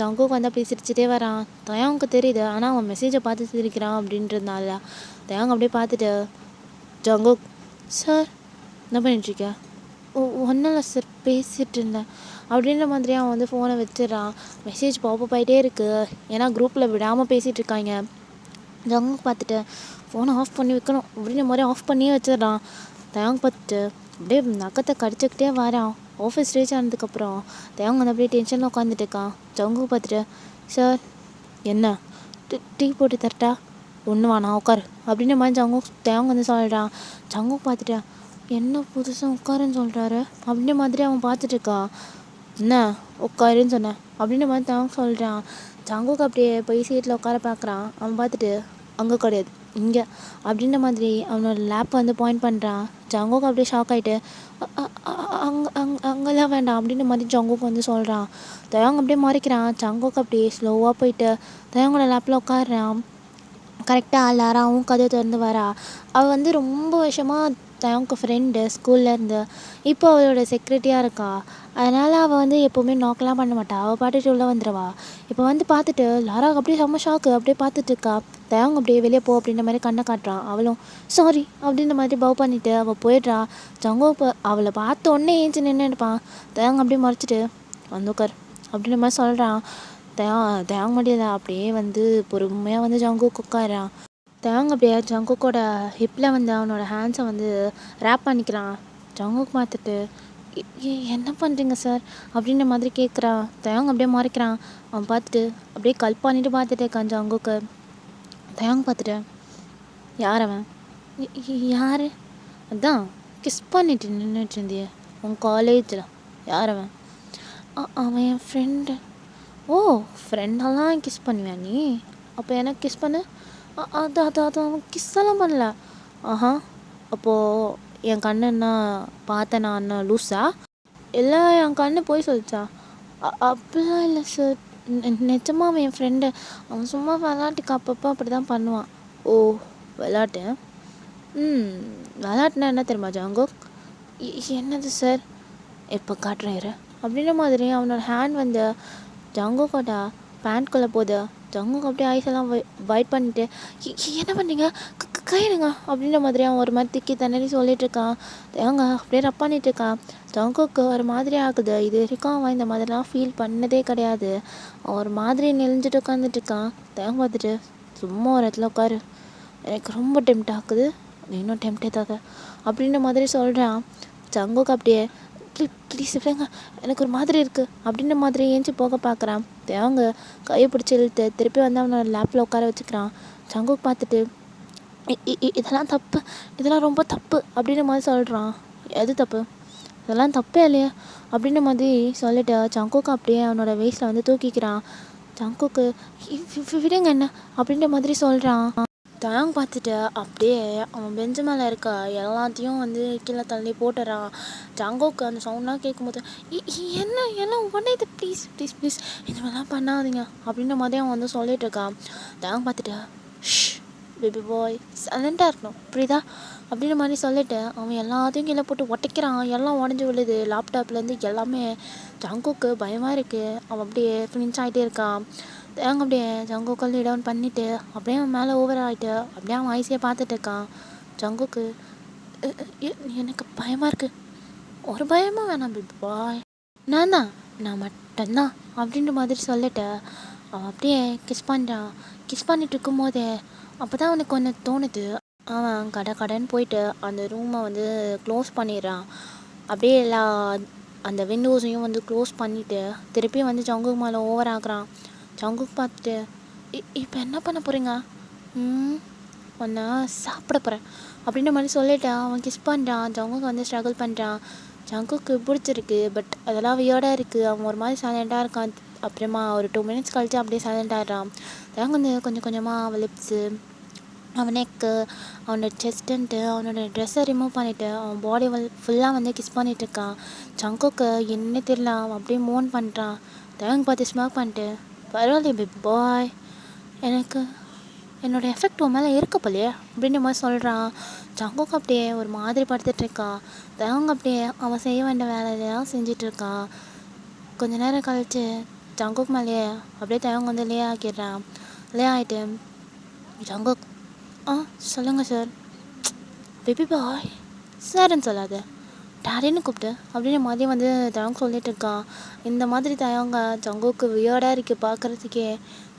[SPEAKER 1] ஜங்குக் வந்து அப்படி சிரிச்சிட்டே வரான். தயாங்க்கு தெரியுது, ஆனால் அவன் மெசேஜை பார்த்து சிரிக்கிறான் அப்படின்றதுனால தயாங் அப்படியே பார்த்துட்டு, ஜங்குக் சார் என்ன பண்ணிட்டுருக்க? ஒன்றும் இல்லை சார் பேசிகிட்டு இருந்தேன் அப்படின்ற மாதிரி அவன் வந்து ஃபோனை வச்சிடறான். மெசேஜ் பாப்பப் ஆகிட்டே இருக்குது, ஏன்னா குரூப்பில் விடாமல் பேசிகிட்டு இருக்காங்க. ஜங்குக் பார்த்துட்டு ஃபோனை ஆஃப் பண்ணி வைக்கணும் அப்படின்ற மாதிரி ஆஃப் பண்ணியே வச்சிடறான். தயாங் பார்த்துட்டு அப்படியே நக்கத்தை கடிச்சிக்கிட்டே வரான். ஆஃபீஸ் ரீச் ஆனதுக்கப்புறம் தயாங் வந்து அப்படியே டென்ஷனில் உட்காந்துட்டு இருக்கான். ஜங்குக் பார்த்துட்டு, சார் என்ன டீ போட்டு தரட்டா? ஒன்று வேணாம் உட்காரு அப்படின்ற மாதிரி தயாங் வந்து சொல்கிறான். ஜங்குக் பார்த்துட்டு என்ன புதுசாக உட்காருன்னு சொல்கிறாரு அப்படின்ற மாதிரி அவன் பார்த்துட்ருக்கான். என்ன உட்காருன்னு சொன்னேன் அப்படின்ற மாதிரி தயாங் சொல்கிறான். ஜங்குக் அப்படியே போய் சீட்டில் உட்கார பார்க்குறான். அவன் பார்த்துட்டு அங்கே கிடையாது இங்கே அப்படின்ற மாதிரி அவனோட லேப்பை வந்து பாயிண்ட் பண்ணுறான். ஜங்குக் அப்படியே ஷாக் ஆகிட்டு அங்கெல்லாம் வேண்டாம் அப்படின்ற மாதிரி ஜங்குக் வந்து சொல்கிறான். தயாங் அப்படியே மறைக்கிறான். ஜங்குக் அப்படியே ஸ்லோவாக போயிட்டு தயாங்கோட லேப்பில் உட்காடுறான். கரெக்டாக லாராவும் கதவை திறந்து வரா. அவள் வந்து ரொம்ப வருஷமாக தயாங்க்கு ஃப்ரெண்டு ஸ்கூல்லேருந்து. இப்போ அவளோட செக்ரட்டரியாக இருக்கா. அதனால் அவள் வந்து எப்போவுமே நாக்கெலாம் பண்ண மாட்டாள். அவள் பாட்டுட்டு உள்ளே வந்துடுவா. இப்போ வந்து பார்த்துட்டு லாரா அப்படியே செம்ம ஷாக்கு. அப்படியே பார்த்துட்ருக்கா. தயாங் அப்படியே வெளியே போ அப்படின்ற மாதிரி கண்ணை காட்டுறான். அவளும் சாரி அப்படின்ற மாதிரி பவ் பண்ணிவிட்டு அவள் போயிடுறா. ஜங்கோ அவளை பார்த்த உடனே ஏஞ்சி நின்றுடுப்பான். தயாங் அப்படியே மறைச்சிட்டு வந்து உட்கார் அப்படின்ற மாதிரி சொல்கிறான். தயாங் முடியல அப்படியே வந்து பொறுமையாக வந்து ஜங்குக் உட்காரான். தயாங் அப்படியே ஜங்குக்கோட ஹிப்பில் வந்து அவனோட ஹேண்ட்ஸை வந்து ரேப் பண்ணிக்கிறான். ஜங்குக் பார்த்துட்டு என்ன பண்ணுறீங்க சார் அப்படின்ற மாதிரி கேட்குறான். தயாங் அப்படியே மறைக்கிறான். அவன் பார்த்துட்டு அப்படியே கல் பண்ணிட்டு பார்த்துட்டு இருக்கான் ஜங்குக்கு. தயாங் பார்த்துட்டு யார் அவன்? யார்? அதான் கிஸ் பண்ணிட்டு நின்றுட்டு இருந்தியே உன் காலேஜில், யார் அவன்? அவன் என் ஃப்ரெண்டு. ஓ ஃப்ரெண்டெல்லாம் கிஸ் பண்ணுவியா நீ? அப்போ எனக்கு கிஸ் பண்ணு. அது அவன் கிஸ்ஸெல்லாம் பண்ணல. ஆஹா, அப்போது என் கண்ணுன்னா பார்த்தேன் நான் என்ன லூஸா? இல்லை என் கண்ணு போய் சொல்லிச்சா? அப்படிலாம் இல்லை சார், நிஜமாக அவன் என் ஃப்ரெண்டு. அவன் சும்மா விளாட்டுக்கு அப்பப்போ அப்படி தான் பண்ணுவான். ஓ விளாட்டு? விளாட்டுனா என்ன தெரியுமா ஜங்குக்? என்னது சார்? எப்போ காட்டுறேன் அப்படின்ற மாதிரி அவனோட ஹேண்ட் வந்து ஜங்குக்கோட பேண்ட்குள்ளே போகுது. ஜங்குக் அப்படியே ஐஸெல்லாம் வைட் பண்ணிட்டு என்ன பண்ணீங்க கையிடுங்க அப்படின்ற மாதிரி அவன் ஒரு மாதிரி திக்கி தண்ணி சொல்லிகிட்ருக்கான். தேங்க அப்படியே ரப் பண்ணிகிட்ருக்கான். ஜங்குக்கு ஒரு மாதிரி ஆகுது. இது வரைக்கும் அவன் இந்த மாதிரிலாம் ஃபீல் பண்ணதே கிடையாது. அவன் ஒரு மாதிரி நெளிஞ்சிட்டு உட்காந்துட்ருக்கான். தேங்க பார்த்துட்டு சும்மா ஒரு இடத்துல உட்காரு, எனக்கு ரொம்ப டெம்ட் ஆகுது, இன்னும் டெம்ட் ஏதாவது அப்படின்ற மாதிரி சொல்கிறான். ஜங்குக்கு அப்படியே ப்ளீஸ் விடுங்க, எனக்கு ஒரு மாதிரி இருக்குது அப்படின்ற மாதிரி ஏஞ்சி போக பார்க்குறான். தேவங்க கையை பிடிச்சி இழுத்து திருப்பி வந்து அவனோட லேப்பில் உட்கார வச்சுக்கிறான். ஜங்குக் பார்த்துட்டு இதெல்லாம் தப்பு, இதெல்லாம் ரொம்ப தப்பு அப்படின்ற மாதிரி சொல்கிறான். எது தப்பு? இதெல்லாம் தப்பே இல்லையா அப்படின்ற மாதிரி சொல்லிவிட்டு ஜங்குக்கு அப்படியே அவனோட வேஸ்ட்டில் வந்து தூக்கிக்கிறான். ஜங்குக்கு விடுங்க என்ன அப்படின்ற மாதிரி சொல்கிறான். தயாங் பார்த்துட்டு அப்படியே அவன் பெஞ்சு மேலே இருக்க எல்லாத்தையும் வந்து கீழே தள்ளி போட்டுறான். ஜங்குக்கு அந்த சவுண்டாக கேட்கும்போது என்ன எல்லாம் உடனே இது ப்ளீஸ் ப்ளீஸ் ப்ளீஸ் இந்த மாதிரிலாம் பண்ணாதீங்க அப்படின்ற மாதிரி அவன் வந்து சொல்லிட்டு இருக்கான். தயாங் பார்த்துட்டு பேபி பாய் சைலண்டாக இருக்கணும் புரியுதா அப்படின்ற மாதிரி சொல்லிட்டு அவன் எல்லாத்தையும் கீழே போட்டு உடைக்கிறான். எல்லாம் உடஞ்சி விழுது. லேப்டாப்லேருந்து எல்லாமே. ஜங்குக்கு பயமாக இருக்குது. அவன் அப்படியே ஃபினிஷ் ஆகிட்டே இருக்கான். தேங்க அப்படியே ஜங்குக்கு லீ டவுன் பண்ணிவிட்டு அப்படியே அவன் மேலே ஓவர் ஆகிட்டு அப்படியே அவன் ஐஸியாக பார்த்துட்டு இருக்கான். ஜங்குக்கு எனக்கு பயமாக இருக்குது. ஒரு பயமும் வேணாம் பேபி பாய், நான் மட்டும்தான் அப்படின்ற மாதிரி சொல்லிட்டு அவன் அப்படியே கிஸ் பண்ணுறான். கிஸ் பண்ணிட்டு இருக்கும் போதே அப்போ தான் அவனுக்கு ஒன்று தோணுது. அவன் கடைன்னு போயிட்டு அந்த ரூமை வந்து க்ளோஸ் பண்ணிடுறான். அப்படியே எல்லா அந்த விண்டோஸையும் வந்து க்ளோஸ் பண்ணிவிட்டு திருப்பியும் வந்து ஜங்குக்கு மேலே ஓவர் ஆகுறான். ஜங்குக் பார்த்துட்டு இப்போ என்ன பண்ண போகிறீங்க? ஒன்று சாப்பிட போகிறேன் அப்படின்ற மாதிரி சொல்லிவிட்டு அவன் கிஸ் பண்ணுறான். ஜங்குக்கு வந்து ஸ்ட்ரகிள் பண்ணுறான். ஜங்குக்கு பிடிச்சிருக்கு, பட் அதெல்லாம் வியர்டாக இருக்குது. அவன் ஒரு மாதிரி சைலண்ட்டாக இருக்கான். அப்புறமா ஒரு 2 minutes கழித்து அப்படியே சைலண்ட் ஆகிடுறான். ஜங்கு வந்து கொஞ்சம் கொஞ்சமாக அவன் லிப்ஸு, அவன் நெக்கு, அவனோட செஸ்டன்ட்டு, அவனோட ட்ரெஸ்ஸை ரிமூவ் பண்ணிவிட்டு அவன் பாடி ஃபுல்லாக வந்து கிஸ் பண்ணிகிட்ருக்கான். ஜங்குக்கு என்ன தெரியல, அவன் அப்படியே மூவ் பண்ணுறான். தேங்க் பார்த்து ஸ்மாக் பண்ணிட்டு பரவாயில்லையே பேபி பாய், எனக்கு என்னோடய எஃபெக்ட் உன் மேலே இருக்க போலையே அப்படின்ற மாதிரி சொல்கிறான். ஜங்குக்கு அப்படியே ஒரு மாதிரி படுத்துட்ருக்கா. அவங்க அப்படியே அவன் செய்ய வேண்டிய வேலையெல்லாம் செஞ்சிட்ருக்கா. கொஞ்ச நேரம் கழிச்சு ஜங்குக் மேலேயே அப்படியே தயவங்க வந்து லே ஆக்கிடுறான். லே ஆகிட்டு ஜங்குக் சொல்லுங்கள் சார். பேபி பாய் சார்ன்னு சொல்லாத, டாடின்னு கூப்பிட்டு அப்படின்னு மாதிரி வந்து தயவங்க சொல்லிட்டு இருக்கான். இந்த மாதிரி தயவங்க ஜங்குக்கு வியர்டாக இருக்குது பார்க்குறதுக்கே.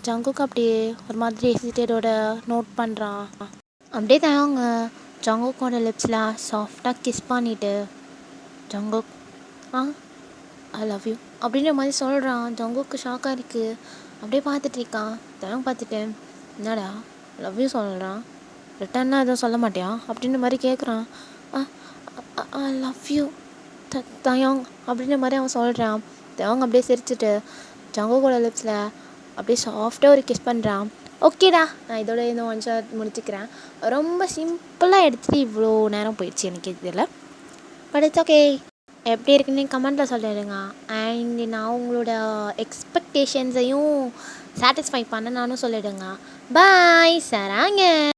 [SPEAKER 1] ஜங்குக்கு அப்படியே ஒரு மாதிரி ஹெசிடேட்டோட நோட் பண்ணுறான். அப்படியே தயவங்க ஜங்குக்கோட லிப்ஸில் சாஃப்டாக கிஸ் பண்ணிவிட்டு ஜங்குக் ஐ லவ் யூ அப்படின்ற மாதிரி சொல்கிறான். ஜங்குக்கு ஷாக்காக இருக்குது. அப்படியே பார்த்துட்ருக்கான். தயவங்க பார்த்துட்டு என்னடா லவ் யூ சொல்கிறான், ரிட்டர்னாக எதுவும் சொல்ல மாட்டியா அப்படின்ற மாதிரி கேட்குறான். ஐ லவ் யூ தயங் அப்படின்ற மாதிரி அவன் சொல்கிறான். தயவங்க அப்படியே சிரிச்சுட்டு ஜங்குக்கோட லிப்ஸில் அப்படியே சாஃப்டாக ஒரு கிஸ் பண்ணுறான். ஓகேடா, நான் இதோட இந்த ஒன் ஷாட் முடிச்சுக்கிறேன். ரொம்ப சிம்பிளாக எடுத்துகிட்டு இவ்வளோ நேரம் போயிடுச்சு எனக்கு இதில். But it's okay. எப்படி இருக்குன்னு கமெண்ட்டில் சொல்லிடுங்க. அண்ட் நான் உங்களோட எக்ஸ்பெக்டேஷன்ஸையும் சாட்டிஸ்ஃபை பண்ண நானும் சொல்லிவிடுங்க. பாய் சராங்க.